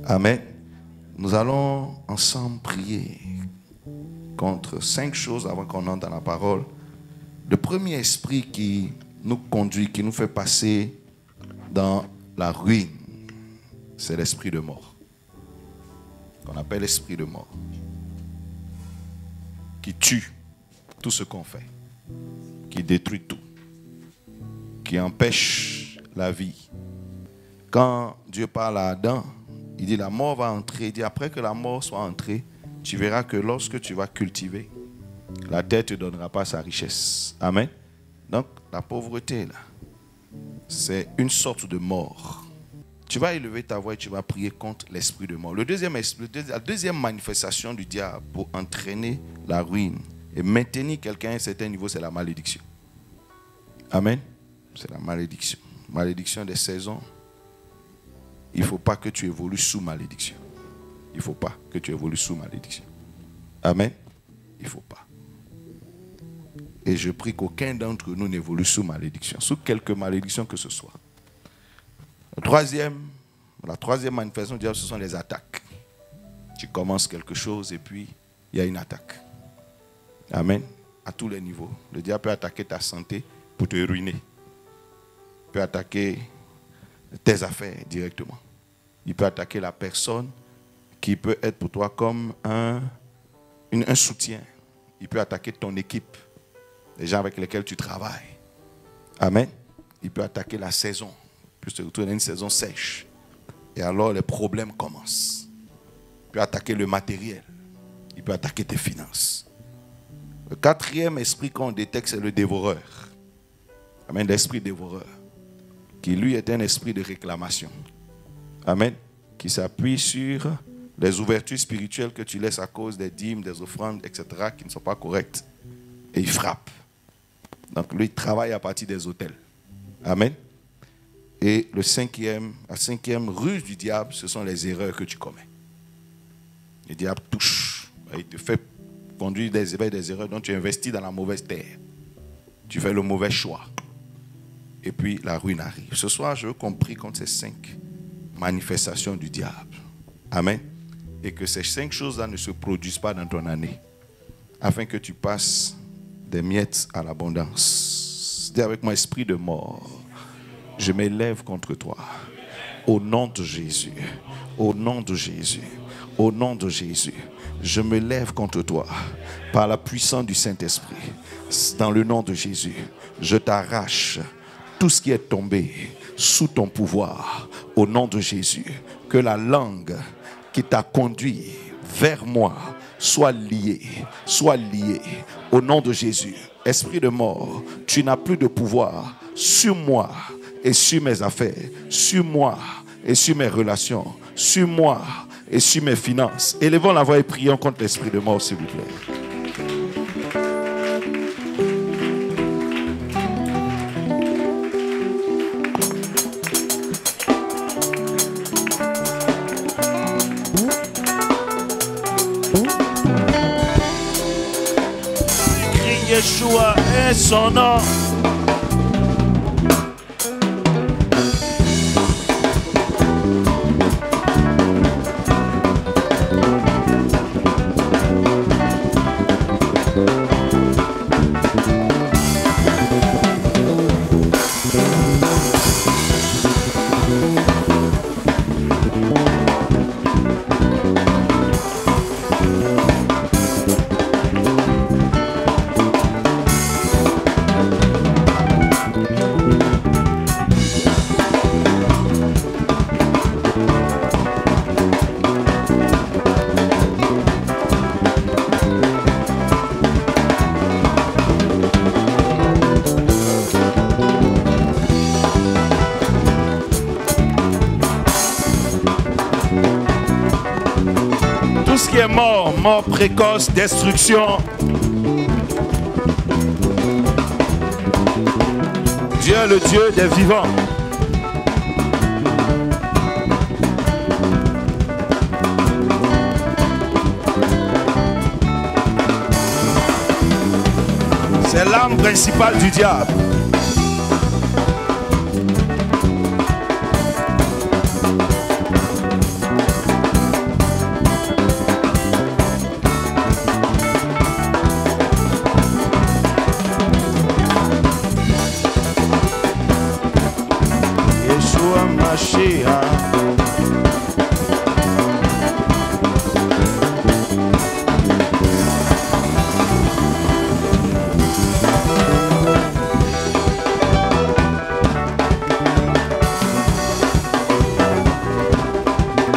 Amen. Nous allons ensemble prier contre 5 choses avant qu'on entre dans la parole. Le premier esprit qui nous conduit, qui nous fait passer dans la ruine, c'est l'esprit de mort. Qu'on appelle l'esprit de mort. Qui tue tout ce qu'on fait. Qui détruit tout. Qui empêche la vie. Quand Dieu parle à Adam, il dit la mort va entrer. Il dit après que la mort soit entrée, tu verras que lorsque tu vas cultiver, la terre ne te donnera pas sa richesse. Amen. Donc la pauvreté là, c'est une sorte de mort. Tu vas élever ta voix et tu vas prier contre l'esprit de mort. La deuxième manifestation du diable pour entraîner la ruine et maintenir quelqu'un à un certain niveau, c'est la malédiction. Amen. C'est la malédiction. Malédiction des saisons. Il ne faut pas que tu évolues sous malédiction. Il ne faut pas que tu évolues sous malédiction. Amen. Il ne faut pas. Et je prie qu'aucun d'entre nous n'évolue sous malédiction. Sous quelque malédiction que ce soit. La troisième manifestation du diable, ce sont les attaques. Tu commences quelque chose et puis il y a une attaque. Amen. À tous les niveaux. Le diable peut attaquer ta santé pour te ruiner. Il peut attaquer tes affaires directement. Il peut attaquer la personne qui peut être pour toi comme un soutien. Il peut attaquer ton équipe, les gens avec lesquels tu travailles. Amen. Il peut attaquer la saison. Puis se retrouver dans une saison sèche. Et alors les problèmes commencent. Il peut attaquer le matériel. Il peut attaquer tes finances. Le quatrième esprit qu'on détecte, c'est le dévoreur. Amen, l'esprit dévoreur. Qui lui est un esprit de réclamation. Amen. Qui s'appuie sur les ouvertures spirituelles que tu laisses à cause des dîmes, des offrandes, etc. qui ne sont pas correctes. Et il frappe. Donc lui, il travaille à partir des autels. Amen. Et la cinquième ruse du diable, ce sont les erreurs que tu commets. Le diable touche. Il te fait conduire des erreurs dont tu investis dans la mauvaise terre. Tu fais le mauvais choix. Et puis la ruine arrive. Ce soir, je veux qu'on prie contre ces 5 manifestations du diable. Amen. Et que ces 5 choses-là ne se produisent pas dans ton année. Afin que tu passes des miettes à l'abondance. Dis avec moi, esprit de mort. Je m'élève contre toi. Au nom de Jésus. Au nom de Jésus. Au nom de Jésus. Je me lève contre toi. Par la puissance du Saint-Esprit. Dans le nom de Jésus. Je t'arrache tout ce qui est tombé sous ton pouvoir. Au nom de Jésus. Que la langue qui t'a conduit vers moi soit liée. Soit liée. Au nom de Jésus. Esprit de mort, tu n'as plus de pouvoir sur moi et sur mes affaires, sur moi et sur mes relations, sur moi et sur mes finances. Élevons la voix et prions contre l'esprit de mort, s'il vous plaît. Yeshua est son nom. Mort précoce, destruction. Dieu est le Dieu des vivants. C'est l'arme principale du diable. Yeshua Mashiach.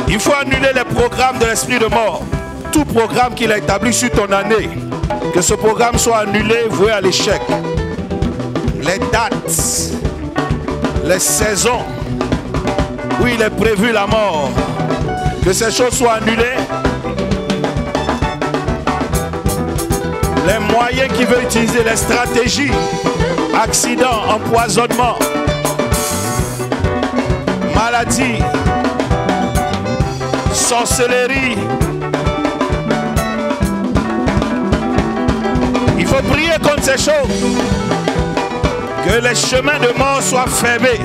Il faut annuler les programmes de l'esprit de mort. Tout programme qu'il a établi sur ton année, que ce programme soit annulé, voué à l'échec. Les dates, les saisons où il est prévu la mort, que ces choses soient annulées. Les moyens qu'il veut utiliser, les stratégies, accidents, empoisonnement, maladie, sorcellerie. Il faut prier contre ces choses. Que les chemins de mort soient fermés.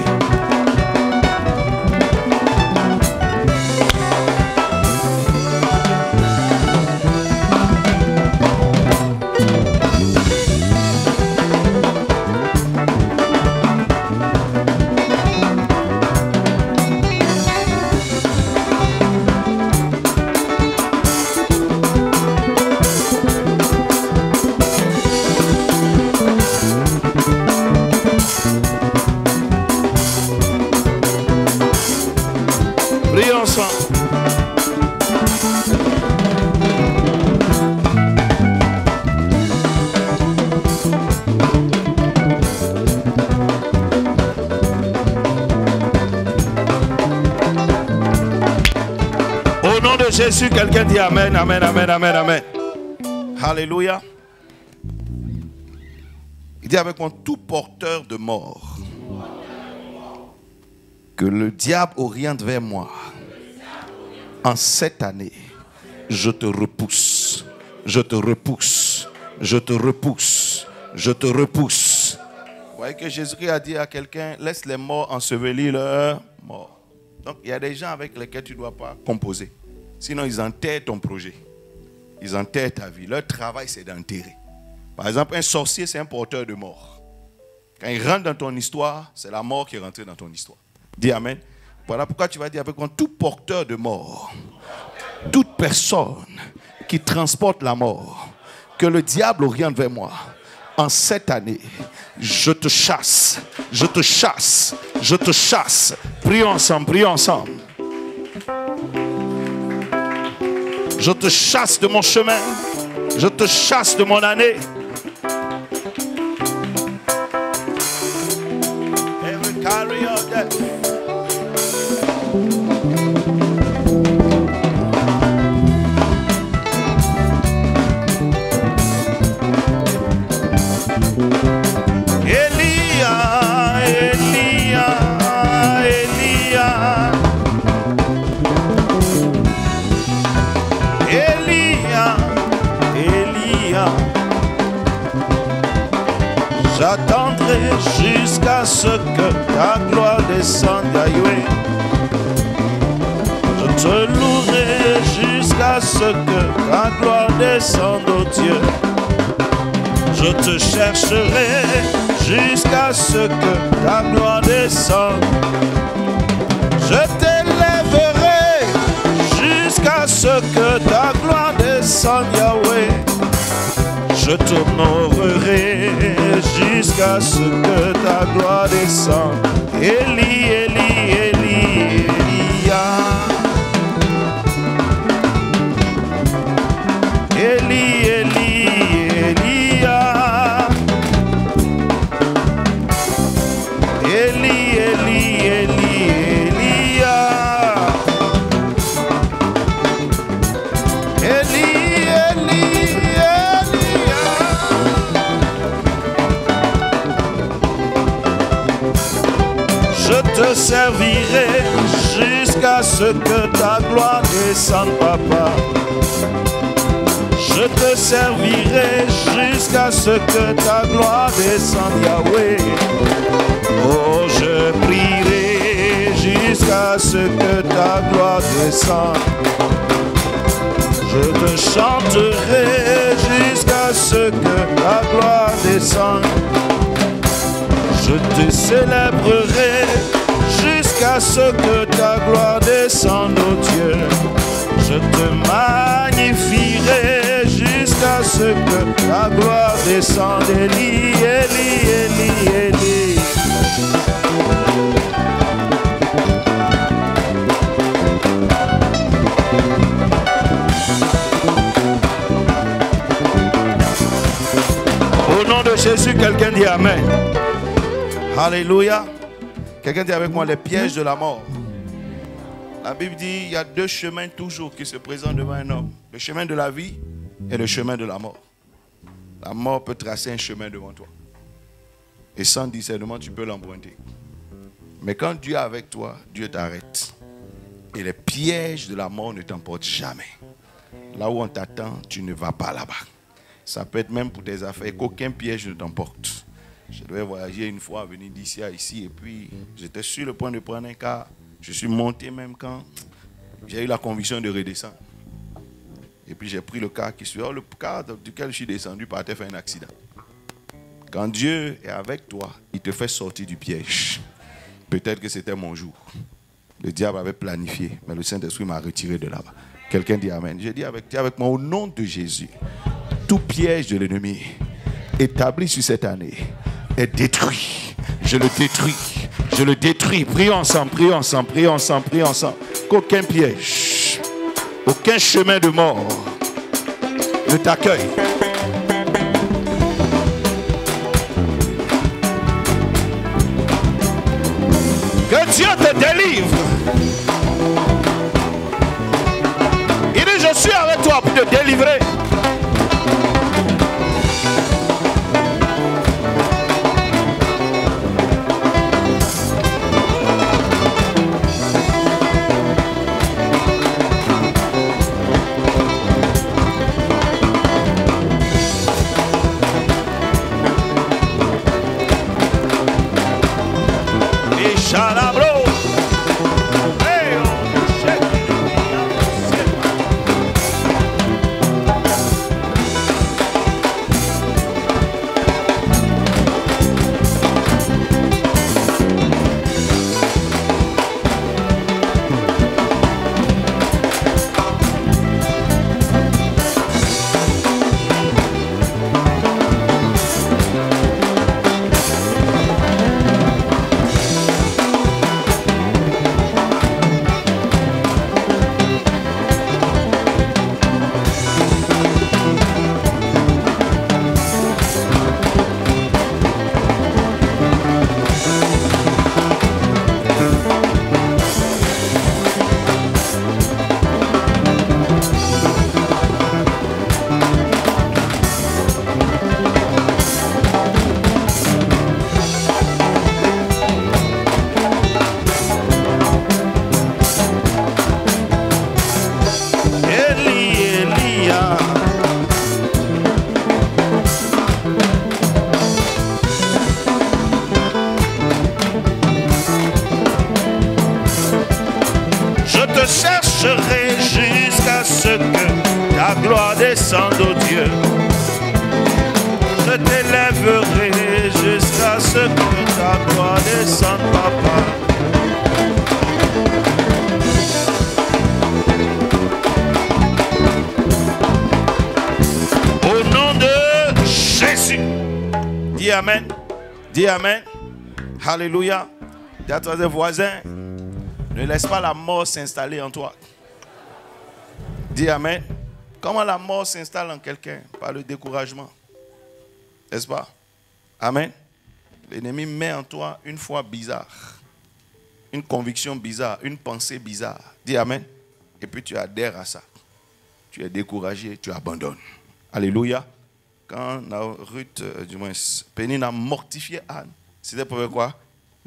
Prions ensemble. Au nom de Jésus, quelqu'un dit Amen, Amen, Amen, Amen, Amen. Alléluia. Il dit avec moi, tout porteur de mort, que le diable oriente vers moi, en cette année, je te repousse, je te repousse, je te repousse, je te repousse. Vous voyez que Jésus-Christ a dit à quelqu'un, laisse les morts ensevelir leurs morts. Donc il y a des gens avec lesquels tu ne dois pas composer. Sinon ils enterrent ton projet. Ils enterrent ta vie. Leur travail c'est d'enterrer. Par exemple, un sorcier c'est un porteur de mort. Quand il rentre dans ton histoire, c'est la mort qui est rentrée dans ton histoire. Dis Amen. Voilà pourquoi tu vas dire avec moi, tout porteur de mort, toute personne qui transporte la mort, que le diable oriente vers moi, en cette année, je te chasse, je te chasse, je te chasse. Prions ensemble, prions ensemble. Je te chasse de mon chemin, je te chasse de mon année. Every carry of death. J'attendrai jusqu'à ce que ta gloire descende, Yahweh. Je te louerai jusqu'à ce que ta gloire descende, oh Dieu. Je te chercherai jusqu'à ce que ta gloire descende. Je t'élèverai jusqu'à ce que ta gloire descende, Yahweh. Je t'honorerai jusqu'à ce que ta gloire descende. Élie, Élie, Élie, Elia. Élie, Élie, Elia. Élie, Élie, Élie, Elia. Élie. Je te servirai jusqu'à ce que ta gloire descende, papa. Je te servirai jusqu'à ce que ta gloire descende, Yahweh. Oh, je prierai jusqu'à ce que ta gloire descende. Je te chanterai jusqu'à ce que ta gloire descende. Je te célébrerai jusqu'à jusqu'à ce que ta gloire descende, ô Dieu. Je te magnifierai jusqu'à ce que ta gloire descende. Élie, Élie, Élie, Élie. Au nom de Jésus, quelqu'un dit Amen. Alléluia. Quelqu'un dit avec moi les pièges de la mort. La Bible dit il y a deux chemins toujours qui se présentent devant un homme. Le chemin de la vie et le chemin de la mort. La mort peut tracer un chemin devant toi. Et sans discernement, tu peux l'emprunter. Mais quand Dieu est avec toi, Dieu t'arrête. Et les pièges de la mort ne t'emportent jamais. Là où on t'attend, tu ne vas pas là-bas. Ça peut être même pour tes affaires, qu'aucun piège ne t'emporte. Je devais voyager une fois, venir d'ici à ici, et puis j'étais sur le point de prendre un car. Je suis monté même quand j'ai eu la conviction de redescendre. Et puis j'ai pris le car qui suit. Le car duquel je suis descendu par terre fait un accident. Quand Dieu est avec toi, il te fait sortir du piège. Peut-être que c'était mon jour. Le diable avait planifié, mais le Saint-Esprit m'a retiré de là-bas. Quelqu'un dit Amen. Je dis avec moi, au nom de Jésus, tout piège de l'ennemi établi sur cette année est détruit. Je le détruis. Je le détruis. Prions ensemble, prions ensemble, prions ensemble, prions ensemble. Qu'aucun piège, aucun chemin de mort ne t'accueille. Que Dieu te délivre. Il dit, je suis avec toi pour te délivrer. Chercherai jusqu'à ce que ta gloire descende, ô Dieu. Je t'élèverai jusqu'à ce que ta gloire descende, Papa. Au nom de Jésus. Dis Amen. Dis Amen. Alléluia. Dis à ton voisin, ne laisse pas la mort s'installer en toi. Dis Amen. Comment la mort s'installe en quelqu'un? Par le découragement. N'est-ce pas? Amen. L'ennemi met en toi une foi bizarre. Une conviction bizarre. Une pensée bizarre. Dis Amen. Et puis tu adhères à ça. Tu es découragé, tu abandonnes. Alléluia. Quand Ruth, du moins Pénine a mortifié Anne, c'était pour quoi?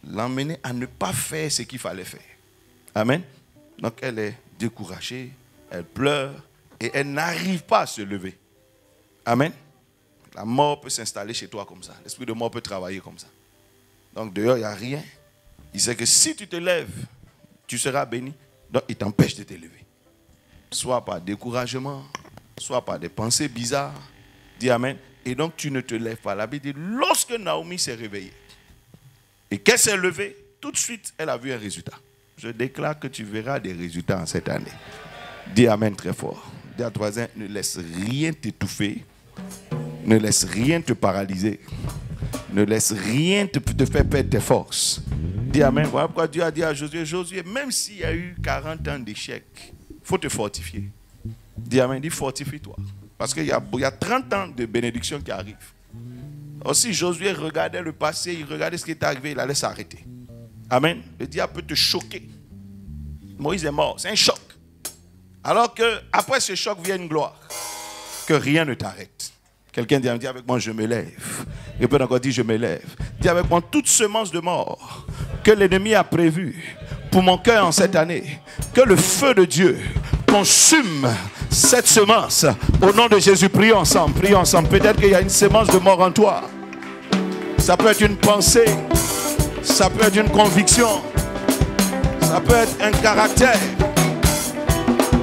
L'emmener à ne pas faire ce qu'il fallait faire. Amen. Donc elle est découragée, elle pleure et elle n'arrive pas à se lever. Amen. La mort peut s'installer chez toi comme ça. L'esprit de mort peut travailler comme ça. Donc dehors, il n'y a rien. Il sait que si tu te lèves, tu seras béni. Donc il t'empêche de te lever. Soit par découragement, soit par des pensées bizarres. Dis Amen. Et donc tu ne te lèves pas. La Bible dit, lorsque Naomi s'est réveillée et qu'elle s'est levée, tout de suite, elle a vu un résultat. Je déclare que tu verras des résultats en cette année. Dis Amen très fort. Dis à ton voisin, ne laisse rien t'étouffer. Ne laisse rien te paralyser. Ne laisse rien te faire perdre tes forces. Dis Amen. Voilà pourquoi Dieu a dit à Josué, Josué, même s'il y a eu 40 ans d'échec, il faut te fortifier. Dis Amen, dis fortifie-toi. Parce qu'il y a 30 ans de bénédiction qui arrivent. Aussi, Josué regardait le passé, il regardait ce qui est arrivé, il allait s'arrêter. Amen. Le diable peut te choquer. Moïse est mort, c'est un choc. Alors qu'après ce choc vient une gloire. Que rien ne t'arrête. Quelqu'un dit avec moi, je me lève. Et peut encore dire, je me lève. Dis avec moi, toute semence de mort que l'ennemi a prévue pour mon cœur en cette année, que le feu de Dieu consume cette semence. Au nom de Jésus, prions ensemble, prions ensemble. Peut-être qu'il y a une semence de mort en toi. Ça peut être une pensée, ça peut être une conviction, ça peut être un caractère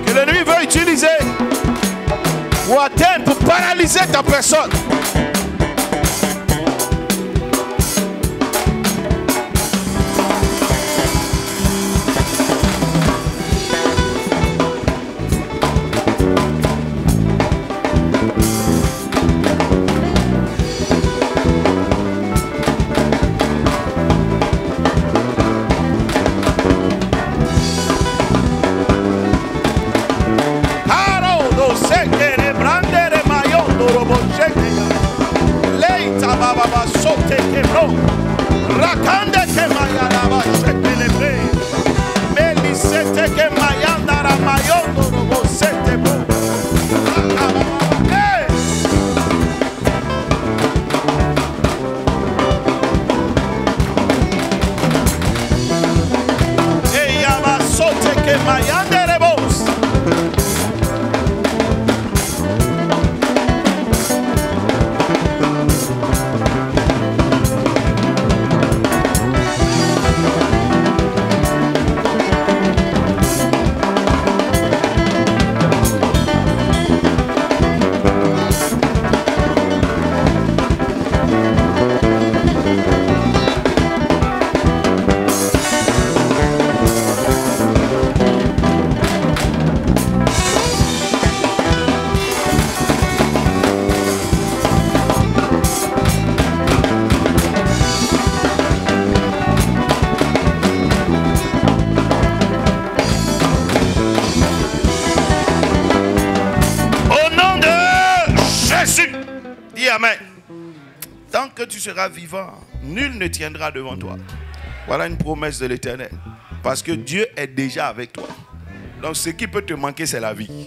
que l'ennemi veut utiliser pour atteindre, pour paralyser ta personne. Tu seras vivant, nul ne tiendra devant toi. Voilà une promesse de l'Éternel. Parce que Dieu est déjà avec toi. Donc ce qui peut te manquer, c'est la vie.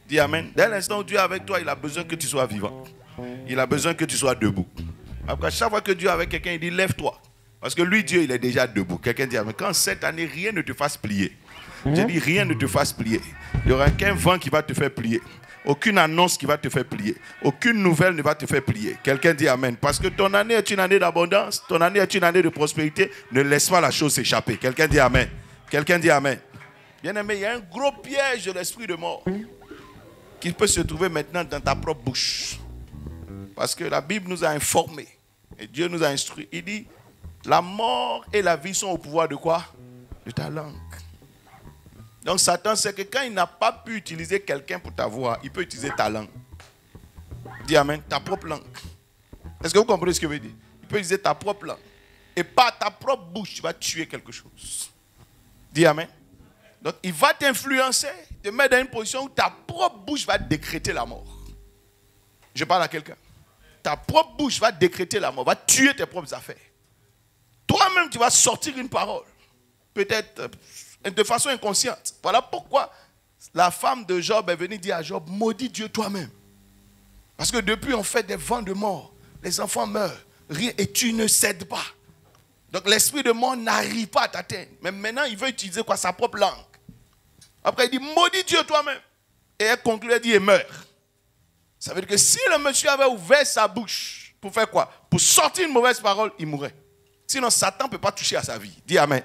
Dis Amen. Dès l'instant où Dieu est avec toi, il a besoin que tu sois vivant. Il a besoin que tu sois debout. Après, chaque fois que Dieu est avec quelqu'un, il dit lève-toi. Parce que lui, Dieu, il est déjà debout. Quelqu'un dit Amen. Quand cette année, rien ne te fasse plier. Je dis rien ne te fasse plier. Il n'y aura qu'un vent qui va te faire plier. Aucune annonce qui va te faire plier. Aucune nouvelle ne va te faire plier. Quelqu'un dit Amen. Parce que ton année est une année d'abondance. Ton année est une année de prospérité. Ne laisse pas la chose s'échapper. Quelqu'un dit Amen. Quelqu'un dit Amen. Bien aimé, il y a un gros piège de l'esprit de mort qui peut se trouver maintenant dans ta propre bouche. Parce que la Bible nous a informés. Et Dieu nous a instruits. Il dit, la mort et la vie sont au pouvoir de quoi? De ta langue. Donc Satan sait que quand il n'a pas pu utiliser quelqu'un pour t'avoir, il peut utiliser ta langue. Dis Amen, ta propre langue. Est-ce que vous comprenez ce que je veux dire? Il peut utiliser ta propre langue. Et par ta propre bouche, tu vas tuer quelque chose. Dis Amen. Donc il va t'influencer, te mettre dans une position où ta propre bouche va décréter la mort. Je parle à quelqu'un. Ta propre bouche va décréter la mort, va tuer tes propres affaires. Toi-même, tu vas sortir une parole. Peut-être de façon inconsciente. Voilà pourquoi la femme de Job est venue dire à Job, maudis Dieu toi-même. Parce que depuis on fait des vents de mort, les enfants meurent, rien, et tu ne cèdes pas. Donc l'esprit de mort n'arrive pas à t'atteindre. Mais maintenant il veut utiliser quoi? Sa propre langue. Après il dit, maudis Dieu toi-même. Et elle conclut, elle dit, et meurt. Ça veut dire que si le monsieur avait ouvert sa bouche, pour faire quoi? Pour sortir une mauvaise parole, il mourrait. Sinon Satan ne peut pas toucher à sa vie. Dis Amen.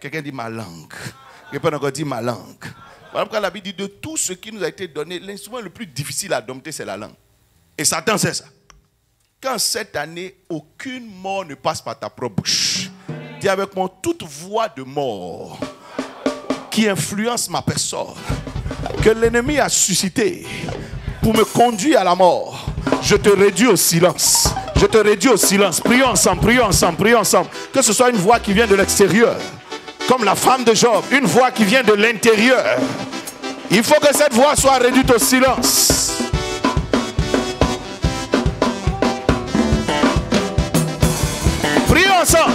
Quelqu'un dit ma langue. Quelqu'un encore dit ma langue. Voilà pourquoi la Bible dit de tout ce qui nous a été donné, l'instrument le plus difficile à dompter, c'est la langue. Et Satan sait ça. Quand cette année, aucune mort ne passe par ta propre bouche, Dis avec moi, toute voix de mort qui influence ma personne, que l'ennemi a suscité pour me conduire à la mort, je te réduis au silence. Je te réduis au silence. Prions ensemble, prions ensemble, prions ensemble. Que ce soit une voix qui vient de l'extérieur, comme la femme de Job, une voix qui vient de l'intérieur. Il faut que cette voix soit réduite au silence. Prions ensemble.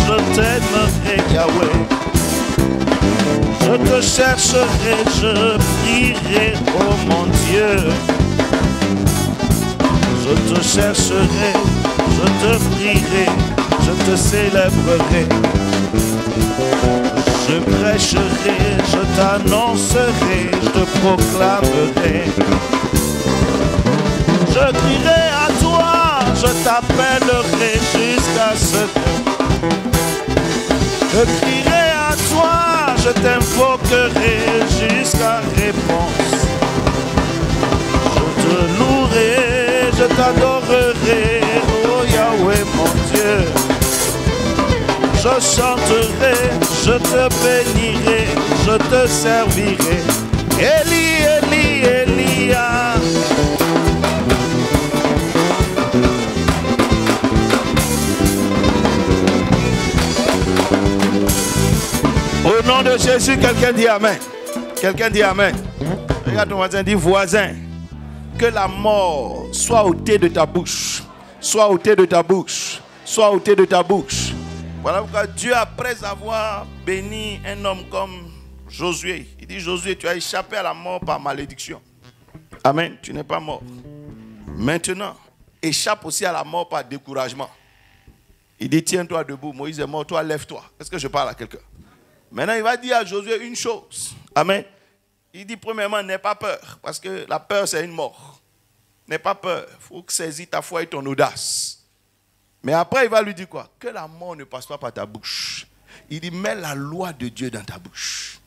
Je t'aimerai, Yahweh. Je te chercherai, je prierai, oh mon Dieu. Je te chercherai, je te prierai, je te célébrerai. Je prêcherai, je t'annoncerai, je te proclamerai. Je crierai à toi, je t'appellerai jusqu'à ce que je crierai à toi, je t'invoquerai jusqu'à réponse. Je te louerai, je t'adorerai, oh Yahweh mon Dieu. Je chanterai, je te bénirai, je te servirai. Eli, Eli, Elia. Au nom de Jésus, quelqu'un dit Amen. Quelqu'un dit Amen. Regarde ton voisin, dit voisin, que la mort soit ôtée de ta bouche. Soit ôtée de ta bouche. Soit ôtée de ta bouche. Voilà pourquoi Dieu, après avoir béni un homme comme Josué, il dit Josué, tu as échappé à la mort par malédiction. Amen, tu n'es pas mort. Maintenant, échappe aussi à la mort par découragement. Il dit tiens-toi debout, Moïse est mort, toi lève-toi. Est-ce que je parle à quelqu'un? Maintenant, il va dire à Josué une chose. Amen. Il dit, premièrement, n'aie pas peur. Parce que la peur, c'est une mort. N'aie pas peur. Il faut saisir ta foi et ton audace. Mais après, il va lui dire quoi? Que la mort ne passe pas par ta bouche. Il dit, mets la loi de Dieu dans ta bouche.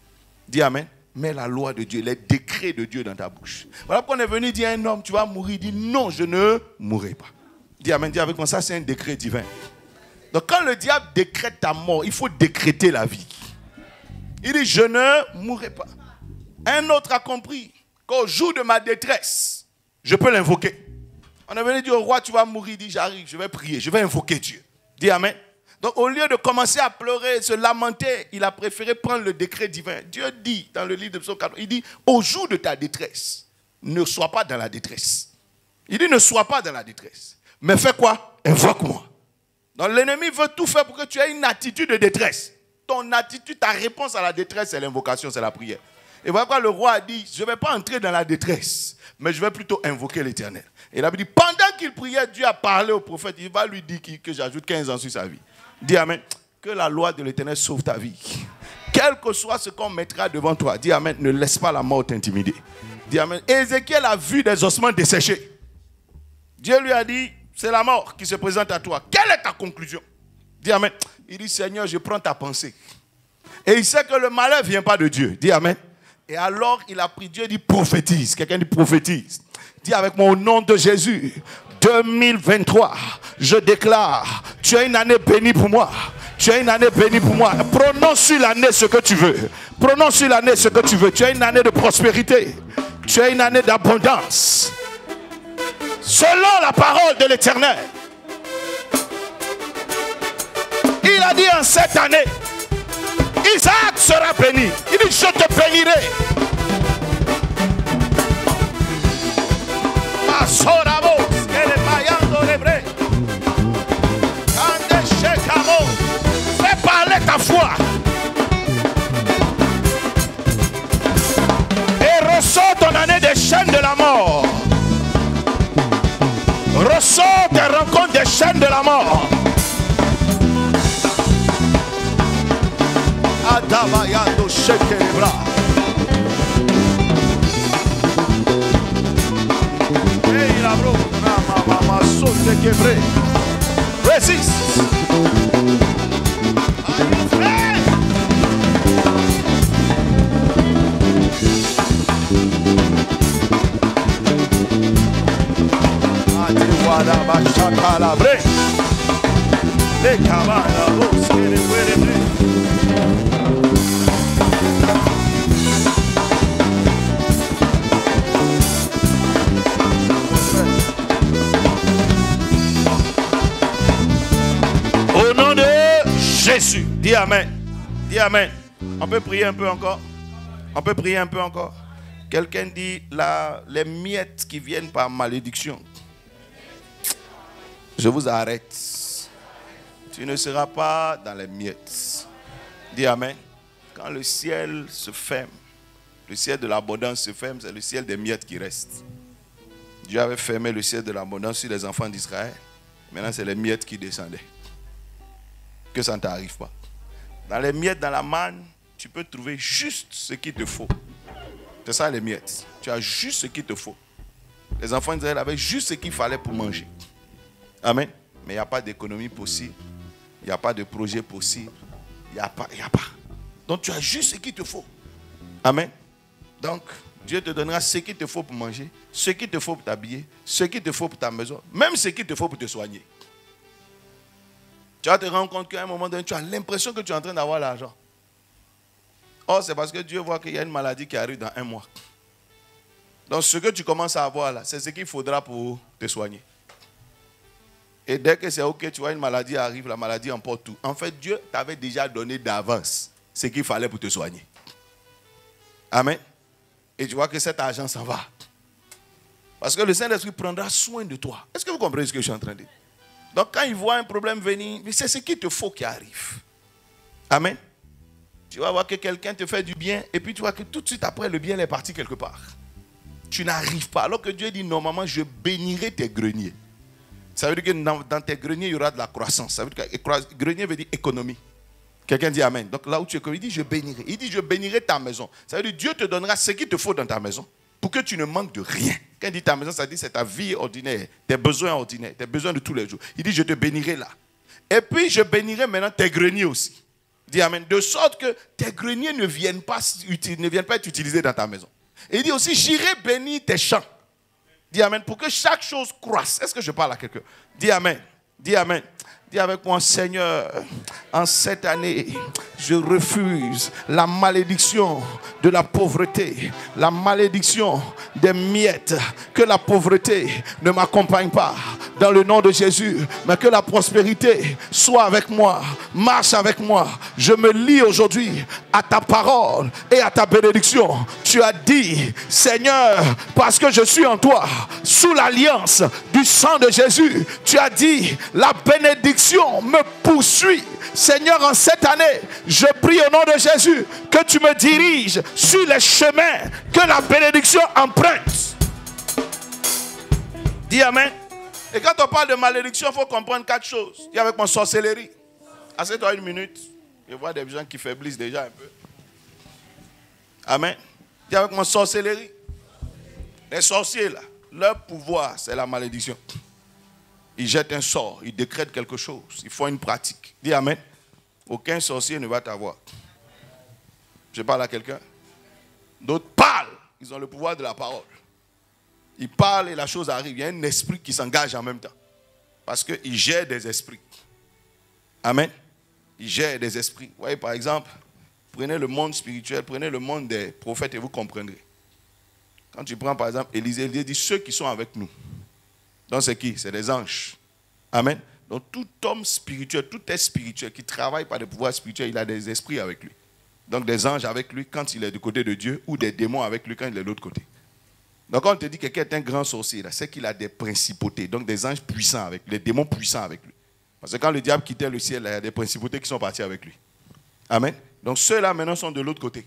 Dis Amen. Mets la loi de Dieu, les décrets de Dieu dans ta bouche. Voilà pourquoi on est venu dire à un homme, tu vas mourir. Il dit, non, je ne mourrai pas. Dis Amen. Dis avec moi, ça c'est un décret divin. Donc quand le diable décrète ta mort, il faut décréter la vie. Il dit, je ne mourrai pas. Un autre a compris qu'au jour de ma détresse, je peux l'invoquer. On est venu dire au roi, tu vas mourir. Il dit, j'arrive, je vais prier, je vais invoquer Dieu. Dis Amen. Donc au lieu de commencer à pleurer, se lamenter, il a préféré prendre le décret divin. Dieu dit dans le livre de Psaume 4, il dit, au jour de ta détresse, ne sois pas dans la détresse. Il dit, ne sois pas dans la détresse. Mais fais quoi? Invoque-moi. Donc l'ennemi veut tout faire pour que tu aies une attitude de détresse. Ton attitude, ta réponse à la détresse, c'est l'invocation, c'est la prière. Et voilà pourquoi le roi a dit, je ne vais pas entrer dans la détresse, mais je vais plutôt invoquer l'Éternel. Et il a dit, pendant qu'il priait, Dieu a parlé au prophète, il va lui dire que j'ajoute 15 ans sur sa vie. Dis Amen. Que la loi de l'Éternel sauve ta vie. Quel que soit ce qu'on mettra devant toi, dis Amen, ne laisse pas la mort t'intimider. Dis Amen. Ézéchiel a vu des ossements desséchés. Dieu lui a dit, c'est la mort qui se présente à toi. Quelle est ta conclusion? Dis Amen. Il dit, Seigneur, je prends ta pensée. Et il sait que le malheur ne vient pas de Dieu. Dis Amen. Et alors, il a pris Dieu, dit prophétise. Quelqu'un dit prophétise. Dis avec moi, au nom de Jésus, 2023, je déclare, tu as une année bénie pour moi. Tu as une année bénie pour moi. Prononce sur l'année ce que tu veux. Prononce sur l'année ce que tu veux. Tu as une année de prospérité. Tu as une année d'abondance. Selon la parole de l'Éternel. Il a dit en cette année, Isaac sera béni. Il dit, je te bénirai. Asoramos, que le mayando ta foi. Et ressors ton année des chaînes de la mort. Ressors tes rencontres des chaînes de la mort. Adabayando shekelebra. Hey la bro, mama saute quebré. Résiste. Les cabanas, au nom de Jésus, dis Amen. Dis Amen. On peut prier un peu encore. On peut prier un peu encore. Quelqu'un dit les miettes qui viennent par malédiction. Je vous arrête. Tu ne seras pas dans les miettes. Dis Amen. Quand le ciel se ferme, le ciel de l'abondance se ferme, c'est le ciel des miettes qui reste. Dieu avait fermé le ciel de l'abondance sur les enfants d'Israël. Maintenant, c'est les miettes qui descendaient. Que ça ne t'arrive pas. Dans les miettes, dans la manne, tu peux trouver juste ce qu'il te faut. C'est ça les miettes. Tu as juste ce qu'il te faut. Les enfants d'Israël avaient juste ce qu'il fallait pour manger. Amen. Mais il n'y a pas d'économie possible. Il n'y a pas de projet possible. Il n'y a pas. Donc tu as juste ce qu'il te faut. Amen. Donc Dieu te donnera ce qu'il te faut pour manger, ce qu'il te faut pour t'habiller, ce qu'il te faut pour ta maison, même ce qu'il te faut pour te soigner. Tu vas te rendre compte qu'à un moment donné, tu as l'impression que tu es en train d'avoir l'argent. Or, c'est parce que Dieu voit qu'il y a une maladie qui arrive dans un mois. Donc ce que tu commences à avoir là, c'est ce qu'il faudra pour te soigner. Et dès que c'est ok, tu vois, une maladie arrive, la maladie emporte tout. En fait, Dieu t'avait déjà donné d'avance ce qu'il fallait pour te soigner. Amen. Et tu vois que cet argent s'en va. Parce que le Saint-Esprit prendra soin de toi. Est-ce que vous comprenez ce que je suis en train de dire? Donc quand il voit un problème venir, c'est ce qu'il te faut qui arrive. Amen. Tu vas voir que quelqu'un te fait du bien et puis tu vois que tout de suite après, le bien est parti quelque part. Tu n'arrives pas. Alors que Dieu dit, normalement, je bénirai tes greniers. Ça veut dire que dans tes greniers, il y aura de la croissance. Ça veut dire que grenier veut dire économie. Quelqu'un dit Amen. Donc là où tu es, il dit je bénirai. Il dit je bénirai ta maison. Ça veut dire Dieu te donnera ce qu'il te faut dans ta maison pour que tu ne manques de rien. Quand il dit ta maison, ça dit c'est ta vie ordinaire, tes besoins ordinaires, tes besoins de tous les jours. Il dit je te bénirai là. Et puis je bénirai maintenant tes greniers aussi. Dis Amen. De sorte que tes greniers ne viennent pas être utilisés dans ta maison. Et il dit aussi j'irai bénir tes champs. Dis Amen. Pour que chaque chose croisse. Est-ce que je parle à quelqu'un? Dis Amen. Dis Amen. Dis avec moi, Seigneur, en cette année, je refuse la malédiction de la pauvreté, la malédiction des miettes, que la pauvreté ne m'accompagne pas dans le nom de Jésus, mais que la prospérité soit avec moi, marche avec moi. Je me lie aujourd'hui à ta parole et à ta bénédiction. Tu as dit, Seigneur, parce que je suis en toi, sous l'alliance du sang de Jésus, tu as dit, la bénédiction me poursuit. Seigneur, en cette année, je prie au nom de Jésus que tu me diriges sur les chemins que la bénédiction emprunte. Dis Amen. Et quand on parle de malédiction, il faut comprendre 4 choses. Dis avec moi, sorcellerie. Assieds-toi une minute. Je vois des gens qui faiblissent déjà un peu. Amen. Dis avec moi, sorcellerie. Les sorciers là, leur pouvoir, c'est la malédiction. Ils jettent un sort, ils décrètent quelque chose, ils font une pratique. Dis Amen. Aucun sorcier ne va t'avoir. Je parle à quelqu'un. D'autres parlent, ils ont le pouvoir de la parole. Ils parlent et la chose arrive. Il y a un esprit qui s'engage en même temps. Parce qu'ils gèrent des esprits. Amen. Ils gèrent des esprits. Vous voyez, par exemple, prenez le monde spirituel, prenez le monde des prophètes et vous comprendrez. Quand tu prends par exemple Élisée, il dit ceux qui sont avec nous. Donc c'est qui? C'est des anges. Amen. Donc tout homme spirituel, tout être spirituel qui travaille par des pouvoirs spirituels, il a des esprits avec lui. Donc des anges avec lui quand il est du côté de Dieu ou des démons avec lui quand il est de l'autre côté. Donc quand on te dit que quelqu'un est un grand sorcier, c'est qu'il a des principautés, donc des anges puissants avec lui, des démons puissants avec lui. Parce que quand le diable quittait le ciel, il y a des principautés qui sont parties avec lui. Amen. Donc ceux-là maintenant sont de l'autre côté.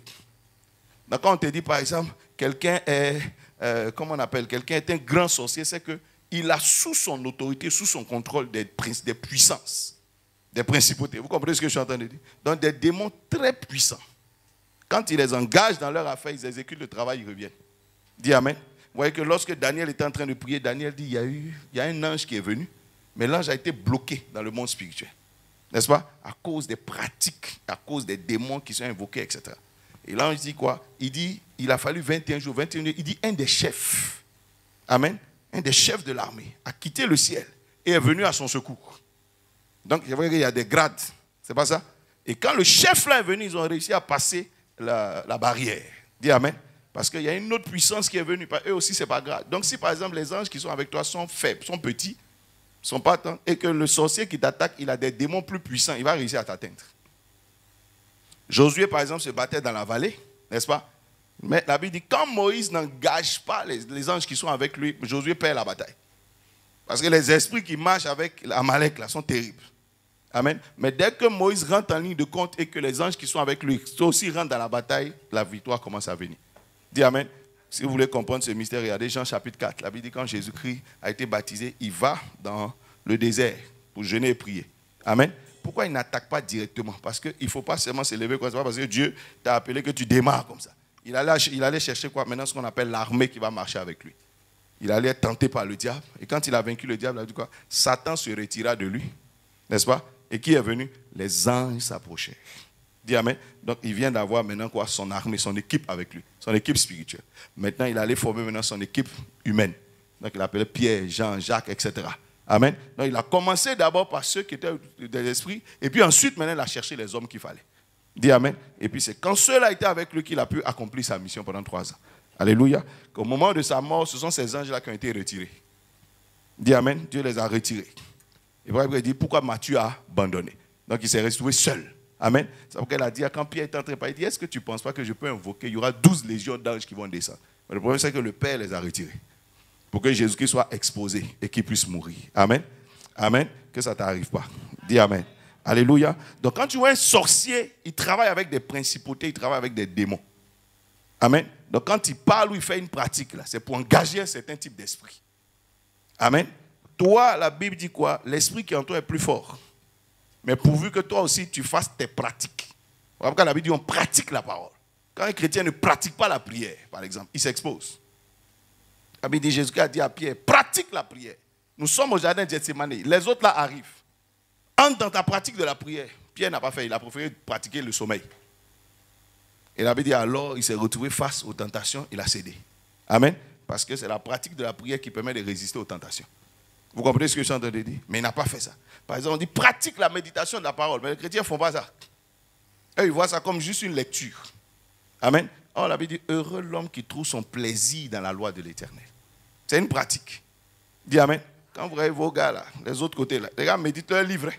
Donc quand on te dit par exemple, quelqu'un est, comment on appelle, quelqu'un est un grand sorcier, c'est qu'il a sous son autorité, sous son contrôle des puissances, des principautés. Vous comprenez ce que je suis en train de dire? Donc des démons très puissants. Quand ils les engagent dans leur affaire, ils exécutent le travail, ils reviennent. Dis Amen. Vous voyez que lorsque Daniel était en train de prier, Daniel dit, il y a un ange qui est venu, mais l'ange a été bloqué dans le monde spirituel. N'est-ce pas? À cause des pratiques, à cause des démons qui sont invoqués, etc. Et l'ange dit quoi? Il dit, il a fallu 21 jours, 21 jours. Il dit, un des chefs, amen, un des chefs de l'armée a quitté le ciel et est venu à son secours. Donc, vous voyez qu'il y a des grades. C'est pas ça? Et quand le chef là est venu, ils ont réussi à passer la barrière. Dis amen. Parce qu'il y a une autre puissance qui est venue. Eux aussi, ce n'est pas grave. Donc, si par exemple les anges qui sont avec toi sont faibles, sont petits, sont pas tant, et que le sorcier qui t'attaque, il a des démons plus puissants, il va réussir à t'atteindre. Josué, par exemple, se battait dans la vallée, n'est-ce pas? Mais la Bible dit, quand Moïse n'engage pas les anges qui sont avec lui, Josué perd la bataille. Parce que les esprits qui marchent avec Amalek là sont terribles. Amen. Mais dès que Moïse rentre en ligne de compte et que les anges qui sont avec lui aussi rentrent dans la bataille, la victoire commence à venir. Dis amen. Si vous voulez comprendre ce mystère, regardez Jean chapitre 4. La Bible dit quand Jésus-Christ a été baptisé, il va dans le désert pour jeûner et prier. Amen. Pourquoi il n'attaque pas directement? Parce qu'il ne faut pas seulement se lever comme ça, parce que Dieu t'a appelé que tu démarres comme ça. Il allait chercher quoi? Maintenant, ce qu'on appelle l'armée qui va marcher avec lui. Il allait être tenté par le diable. Et quand il a vaincu le diable, il a dit quoi? Satan se retira de lui. N'est-ce pas? Et qui est venu? Les anges s'approchèrent. Dis amen. Donc il vient d'avoir maintenant quoi? Son armée, son équipe avec lui. Son équipe spirituelle. Maintenant, il allait former maintenant son équipe humaine. Donc il appelait Pierre, Jean, Jacques, etc. Amen. Donc il a commencé d'abord par ceux qui étaient des esprits. Et puis ensuite, maintenant, il a cherché les hommes qu'il fallait. Dis amen. Et puis c'est quand ceux-là étaient avec lui qu'il a pu accomplir sa mission pendant 3 ans. Alléluia. Qu'au moment de sa mort, ce sont ces anges-là qui ont été retirés. Dis amen. Dieu les a retirés. Et puis il dit, pourquoi m'as-tu abandonné? Donc il s'est retrouvé seul. Amen. C'est pourquoi elle a dit, quand Pierre est entré, il dit, est-ce que tu ne penses pas que je peux invoquer? Il y aura 12 légions d'anges qui vont descendre. Mais le problème, c'est que le Père les a retirés. Pour que Jésus-Christ soit exposé et qu'il puisse mourir. Amen. Amen. Que ça ne t'arrive pas. Dis amen. Alléluia. Donc quand tu vois un sorcier, il travaille avec des principautés, il travaille avec des démons. Amen. Donc quand il parle ou il fait une pratique, là, c'est pour engager un certain type d'esprit. Amen. Toi, la Bible dit quoi? L'esprit qui est en toi est plus fort. Mais pourvu que toi aussi, tu fasses tes pratiques. Pourquoi la Bible dit on pratique la parole. Quand un chrétien ne pratique pas la prière, par exemple, il s'expose. La Bible dit, Jésus a dit à Pierre, pratique la prière. Nous sommes au jardin de Gethsémane. Les autres là arrivent. Entre dans ta pratique de la prière. Pierre n'a pas fait, il a préféré pratiquer le sommeil. Et la Bible dit alors, il s'est retrouvé face aux tentations, il a cédé. Amen. Parce que c'est la pratique de la prière qui permet de résister aux tentations. Vous comprenez ce que je suis en train de dire? Mais il n'a pas fait ça. Par exemple, on dit pratique la méditation de la parole. Mais les chrétiens ne font pas ça. Eux, ils voient ça comme juste une lecture. Amen. Or, la Bible dit, heureux l'homme qui trouve son plaisir dans la loi de l'Éternel. C'est une pratique. Dis amen. Quand vous voyez vos gars là, les autres côtés là, les gars méditent leur livre.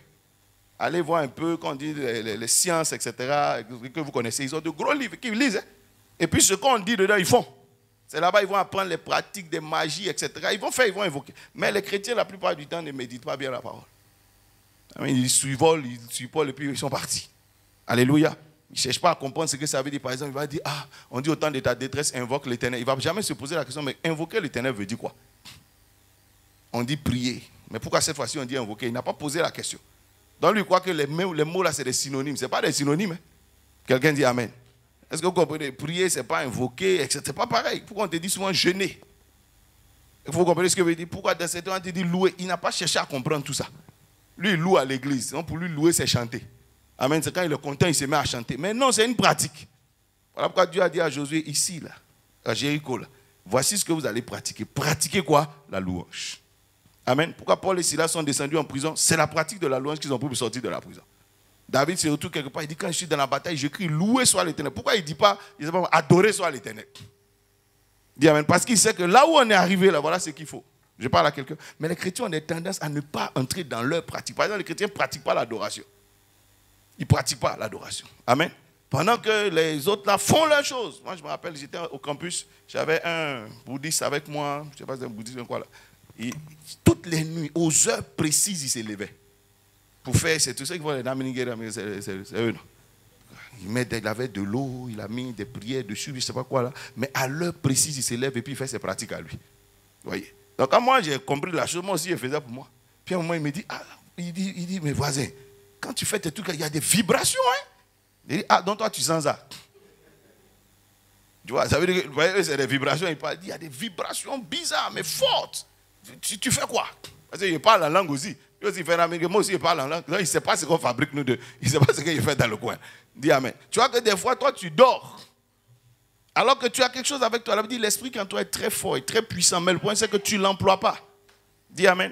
Allez voir un peu, quand on dit les sciences, etc., que vous connaissez. Ils ont de gros livres qu'ils lisent. Et puis ce qu'on dit dedans, ils font. C'est là-bas, ils vont apprendre les pratiques des magies, etc. Ils vont faire, ils vont invoquer. Mais les chrétiens, la plupart du temps, ne méditent pas bien la parole. Ils suivent, et puis ils sont partis. Alléluia. Ils ne cherchent pas à comprendre ce que ça veut dire. Par exemple, il va dire, on dit au temps de ta détresse, invoque l'Éternel. Il ne va jamais se poser la question, mais invoquer l'Éternel veut dire quoi? On dit prier. Mais pourquoi cette fois-ci on dit invoquer? Il n'a pas posé la question. Donc lui, il croit que les mots là, c'est des synonymes. Ce n'est pas des synonymes. Hein? Quelqu'un dit amen. Est-ce que vous comprenez? Prier, ce n'est pas invoquer, etc. Ce n'est pas pareil. Pourquoi on te dit souvent jeûner? Vous comprenez ce que veut dire? Pourquoi dans cette on te dit louer? Il n'a pas cherché à comprendre tout ça. Lui, il loue à l'église. Donc pour lui, louer, c'est chanter. Amen. C'est quand il est content, il se met à chanter. Mais non, c'est une pratique. Voilà pourquoi Dieu a dit à Josué, ici, là, à Jéricho, là, voici ce que vous allez pratiquer. Pratiquez quoi? La louange. Amen. Pourquoi Paul et Silas sont descendus en prison? C'est la pratique de la louange qu'ils ont pris pour sortir de la prison. David se retrouve quelque part, il dit, quand je suis dans la bataille, je crie, louer soit l'Éternel. Pourquoi il ne dit pas, adorer soit l'Éternel? Il dit amen. Parce qu'il sait que là où on est arrivé, là, voilà ce qu'il faut. Je parle à quelqu'un. Mais les chrétiens ont des tendances à ne pas entrer dans leur pratique. Par exemple, les chrétiens ne pratiquent pas l'adoration. Ils ne pratiquent pas l'adoration. Amen. Pendant que les autres là font leurs choses. Moi, je me rappelle, j'étais au campus, j'avais un bouddhiste avec moi, je ne sais pas si c'est un bouddhiste ou quoi là. Et toutes les nuits, aux heures précises, il se levait. Pour faire, c'est tout ça qu'ils font les Naminigé, c'est eux, non. Il avait de l'eau, il a mis des prières dessus, je ne sais pas quoi là. Mais à l'heure précise, il se lève et puis il fait ses pratiques à lui. Vous voyez? Donc quand moi j'ai compris la chose, moi aussi je faisais pour moi. Puis à un moment il me dit, il dit, mes voisins, quand tu fais tes trucs, il y a des vibrations. Hein? Il dit, donc toi tu sens ça. Tu vois, ça veut dire que c'est des vibrations. Il dit, il y a des vibrations bizarres, mais fortes. Tu fais quoi? Parce qu'il parle en langue aussi. Moi aussi, je parle en langue. Il ne sait pas ce qu'on fabrique, nous deux. Il ne sait pas ce qu'il fait dans le coin. Dis amen. Tu vois que des fois, toi, tu dors. Alors que tu as quelque chose avec toi. L'esprit en toi est très fort et très puissant. Mais le point, c'est que tu ne l'emploies pas. Dis amen.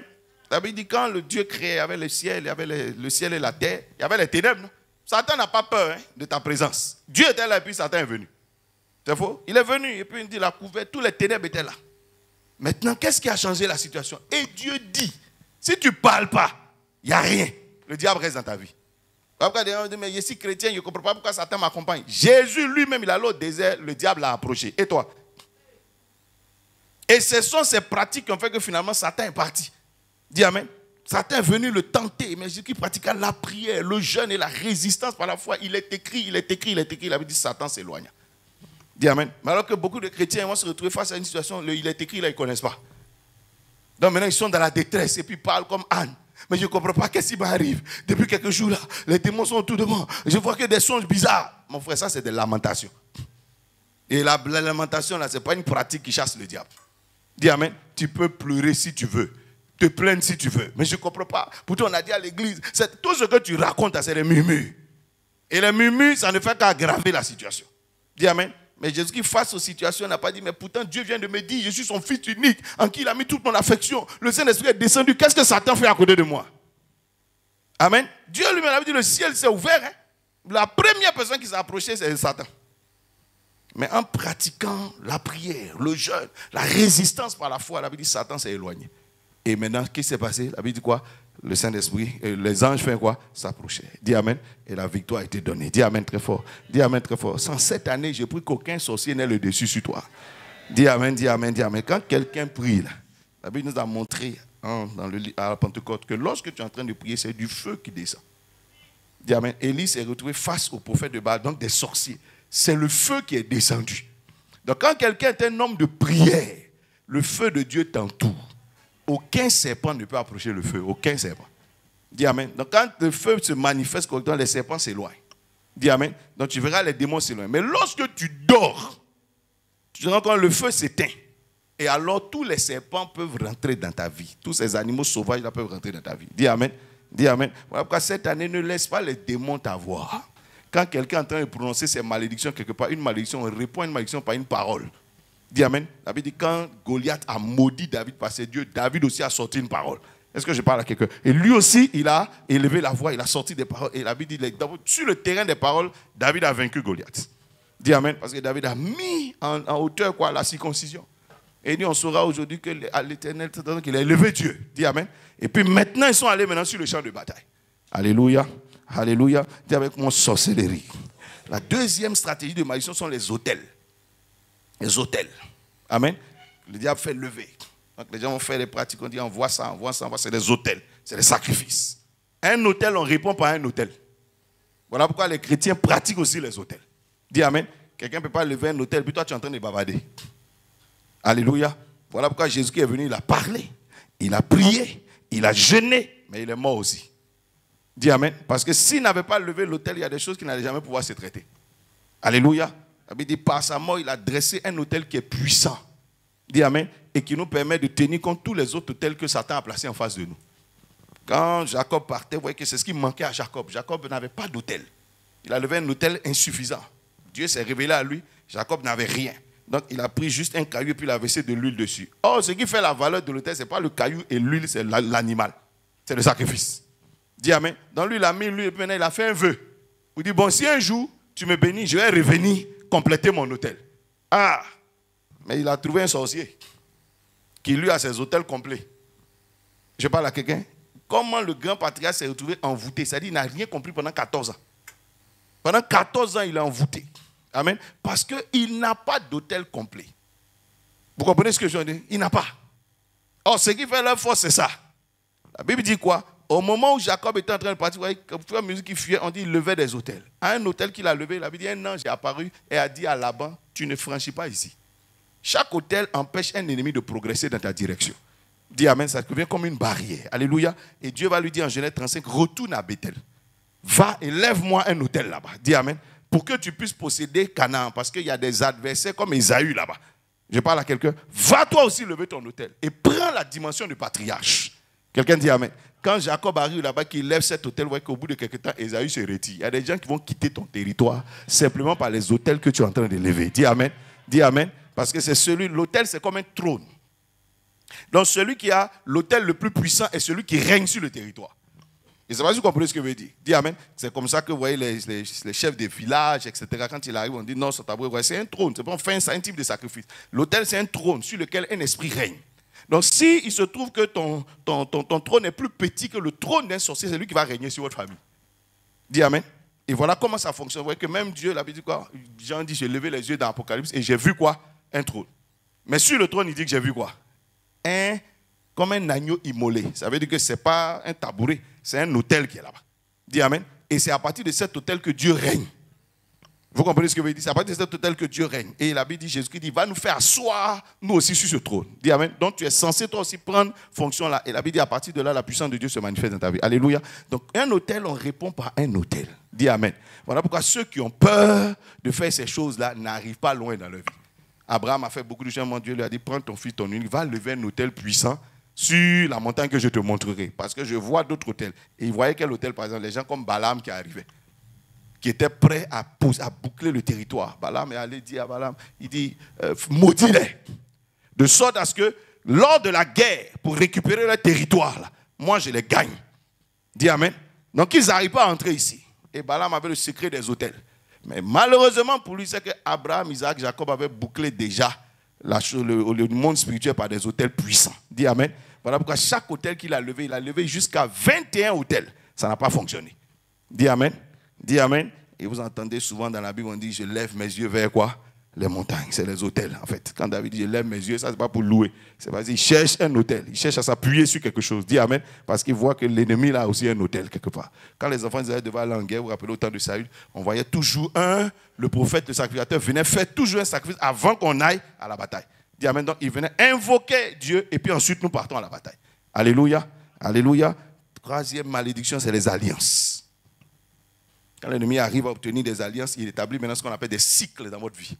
Ça veut dire quand le Dieu créé, il y avait le ciel, il y avait le ciel et la terre, il y avait les ténèbres. Non? Satan n'a pas peur de ta présence. Dieu était là et puis Satan est venu. C'est faux? Il est venu et puis il dit, il a couvert, tous les ténèbres étaient là. Maintenant, qu'est-ce qui a changé la situation? Et Dieu dit, si tu ne parles pas, il n'y a rien. Le diable reste dans ta vie. Pourquoi des gens disent, mais je suis chrétien, je ne comprends pas pourquoi Satan m'accompagne. Jésus lui-même, il a allé au désert, le diable l'a approché. Et toi? Et ce sont ces pratiques qui ont fait que finalement Satan est parti. Dis amen. Satan est venu le tenter, mais Jésus qui pratiqua la prière, le jeûne et la résistance par la foi. Il est écrit, il avait dit Satan s'éloigna. Dis amen. Mais alors que beaucoup de chrétiens vont se retrouver face à une situation, il est écrit, là, ils ne connaissent pas. Donc maintenant, ils sont dans la détresse et puis ils parlent comme Anne. Mais je ne comprends pas qu'est-ce qui m'arrive. Depuis quelques jours là, les démons sont autour de moi. Je vois que des songes bizarres. Mon frère, ça c'est des lamentations. Et la lamentation là, ce n'est pas une pratique qui chasse le diable. Dis amen. Tu peux pleurer si tu veux. Te plaindre si tu veux. Mais je ne comprends pas. Pourtant, on a dit à l'église, tout ce que tu racontes, c'est des murmures. Et les murmures, ça ne fait qu'aggraver la situation. Dis amen. Mais Jésus qui face aux situations n'a pas dit, mais pourtant Dieu vient de me dire, je suis son fils unique, en qui il a mis toute mon affection. Le Saint-Esprit est descendu. Qu'est-ce que Satan fait à côté de moi? Amen. Dieu lui-même a dit, le ciel s'est ouvert. Hein? La première personne qui s'est approchée, c'est Satan. Mais en pratiquant la prière, le jeûne, la résistance par la foi, la Bible dit, Satan s'est éloigné. Et maintenant, qu'est-ce qui s'est passé? La Bible dit quoi? Le Saint-Esprit, les anges font quoi? S'approchaient. Dis amen. Et la victoire a été donnée. Dis amen très fort. Dis amen très fort. Sans cette année, j'ai pris qu'aucun sorcier n'ait le dessus sur toi. Dis amen, dis amen, dis amen. Quand quelqu'un prie, là, la Bible nous a montré à la Pentecôte que lorsque tu es en train de prier, c'est du feu qui descend. Dis amen. Élie s'est retrouvé face au prophète de Baal, donc des sorciers. C'est le feu qui est descendu. Donc quand quelqu'un est un homme de prière, le feu de Dieu t'entoure. Aucun serpent ne peut approcher le feu. Aucun serpent. Dis amen. Donc quand le feu se manifeste correctement, les serpents s'éloignent. Dis amen. Donc tu verras les démons s'éloigner. Mais lorsque tu dors, tu te rends compte que le feu s'éteint. Et alors tous les serpents peuvent rentrer dans ta vie. Tous ces animaux sauvages là peuvent rentrer dans ta vie. Dis amen. Dis amen. Voilà pourquoi cette année, ne laisse pas les démons t'avoir. Quand quelqu'un est en train de prononcer ses malédictions quelque part, une malédiction, on répond à une malédiction par une parole. Dis amen. La Bible dit quand Goliath a maudit David par ses dieux, David aussi a sorti une parole. Est-ce que je parle à quelqu'un? Et lui aussi, il a élevé la voix, il a sorti des paroles. Et la Bible dit, sur le terrain des paroles, David a vaincu Goliath. Dis amen. Parce que David a mis en hauteur quoi, la circoncision. Et il dit, on saura aujourd'hui que l'Éternel, qu'il a élevé Dieu. Dis amen. Et puis maintenant, ils sont allés maintenant sur le champ de bataille. Alléluia. Alléluia. Dis avec moi, sorcellerie. La deuxième stratégie de malédiction sont les autels. Les autels. Amen. Le diable fait lever. Donc les gens vont faire des pratiques, on dit envoie ça, c'est des autels, c'est des sacrifices. Un autel, on répond par un autel. Voilà pourquoi les chrétiens pratiquent aussi les autels. Dis amen. Quelqu'un ne peut pas lever un autel, puis toi tu es en train de bavarder. Alléluia. Voilà pourquoi Jésus qui est venu, il a parlé, il a prié, il a jeûné, mais il est mort aussi. Dis amen. Parce que s'il n'avait pas levé l'autel, il y a des choses qui n'allaient jamais pouvoir se traiter. Alléluia. La Bible dit, par sa mort, il a dressé un autel qui est puissant. Dis amen. Et qui nous permet de tenir compte tous les autres autels que Satan a placés en face de nous. Quand Jacob partait, vous voyez que c'est ce qui manquait à Jacob. Jacob n'avait pas d'autel. Il a levé un autel insuffisant. Dieu s'est révélé à lui. Jacob n'avait rien. Donc il a pris juste un caillou et puis il a versé de l'huile dessus. Or, ce qui fait la valeur de l'autel, ce n'est pas le caillou et l'huile, c'est l'animal. C'est le sacrifice. Dis amen. Dans lui, il a mis l'huile et puis maintenant il a fait un vœu. Il dit, bon, si un jour tu me bénis, je vais revenir compléter mon autel. Ah! Mais il a trouvé un sorcier qui lui a ses hôtels complets. Je parle à quelqu'un. Comment le grand patriarche s'est retrouvé envoûté? C'est-à-dire qu'il n'a rien compris pendant 14 ans. Pendant 14 ans, il est envoûté. Amen. Parce qu'il n'a pas d'hôtel complet. Vous comprenez ce que je veux dire? Il n'a pas. Or, ce qui fait leur force, c'est ça. La Bible dit quoi? au moment où Jacob était en train de partir, vous voyez, au fur et à mesure qu'il fuyait, on dit qu'il levait des autels. À un autel qu'il a levé, il avait dit, un ange est apparu et a dit à Laban, tu ne franchis pas ici. Chaque autel empêche un ennemi de progresser dans ta direction. Dis amen, ça devient comme une barrière. Alléluia. Et Dieu va lui dire en Genèse 35, retourne à Bethel. Va et lève-moi un autel là-bas. Dis amen. Pour que tu puisses posséder Canaan. Parce qu'il y a des adversaires comme Ésaü là-bas. Je parle à quelqu'un. Va toi aussi lever ton autel. Et prends la dimension du patriarche. Quelqu'un dit amen. Quand Jacob arrive là-bas, qu'il lève cet autel, vous voyez qu'au bout de quelques temps, Ésaü se retire. Il y a des gens qui vont quitter ton territoire simplement par les autels que tu es en train de lever. Dis amen. Dis amen. Parce que c'est l'autel, c'est comme un trône. Donc celui qui a l'autel le plus puissant est celui qui règne sur le territoire. Et c'est pas si vous comprenez ce que je veux dire. Dis amen. C'est comme ça que vous voyez les chefs des villages, etc. Quand il arrive, on dit non, c'est un trône. C'est pas un type de sacrifice. L'autel, c'est un trône sur lequel un esprit règne. Donc si il se trouve que ton trône est plus petit que le trône d'un sorcier, c'est lui qui va régner sur votre famille. Dis amen. Et voilà comment ça fonctionne. Vous voyez que même Dieu, l'habitude dit quoi? Jean dit, j'ai levé les yeux dans l'Apocalypse et j'ai vu quoi? Un trône. Mais sur le trône, il dit que j'ai vu quoi? Comme un agneau immolé. Ça veut dire que ce n'est pas un tabouret, c'est un autel qui est là-bas. Dis amen. Et c'est à partir de cet autel que Dieu règne. Vous comprenez ce que je veux dire? C'est à partir de cet autel que Dieu règne. Et la Bible dit, Jésus-Christ dit, va nous faire asseoir, nous aussi, sur ce trône. Dis amen. Donc tu es censé toi aussi prendre fonction là. Et la Bible dit, à partir de là, la puissance de Dieu se manifeste dans ta vie. Alléluia. Donc un autel, on répond par un autel. Dis amen. Voilà pourquoi ceux qui ont peur de faire ces choses-là n'arrivent pas loin dans leur vie. Abraham a fait beaucoup de choses. Mon Dieu lui a dit, prends ton fils, ton unique, va lever un autel puissant sur la montagne que je te montrerai. Parce que je vois d'autres autels. Et il voyait quel autel, par exemple, les gens comme Balaam qui arrivaient, qui étaient prêts à boucler le territoire. Balaam est allé dire à Balaam, il dit, maudis-les. De sorte à ce que, lors de la guerre, pour récupérer leur territoire, là, moi je les gagne. Dis amen. Donc ils n'arrivent pas à entrer ici. Et Balaam avait le secret des autels. Mais malheureusement pour lui, c'est que Abraham, Isaac, Jacob avaient bouclé déjà le monde spirituel par des autels puissants. Dis amen. Voilà pourquoi chaque autel qu'il a levé jusqu'à 21 autels. Ça n'a pas fonctionné. Dis amen. Dis amen. Et vous entendez souvent dans la Bible, on dit, je lève mes yeux vers quoi? Les montagnes, c'est les autels en fait. Quand David dit, je lève mes yeux, ça c'est pas pour louer. C'est parce qu'il cherche un autel. Il cherche à s'appuyer sur quelque chose. Dis amen. Parce qu'il voit que l'ennemi là a aussi un autel quelque part. Quand les enfants d'Israël devaient aller en guerre, vous vous rappelez au temps de Saül, on voyait toujours le prophète, le sacrificateur venait faire toujours un sacrifice avant qu'on aille à la bataille. Dis amen. Donc il venait invoquer Dieu et puis ensuite nous partons à la bataille. Alléluia. Alléluia. Troisième malédiction, c'est les alliances. Quand l'ennemi arrive à obtenir des alliances, il établit maintenant ce qu'on appelle des cycles dans votre vie.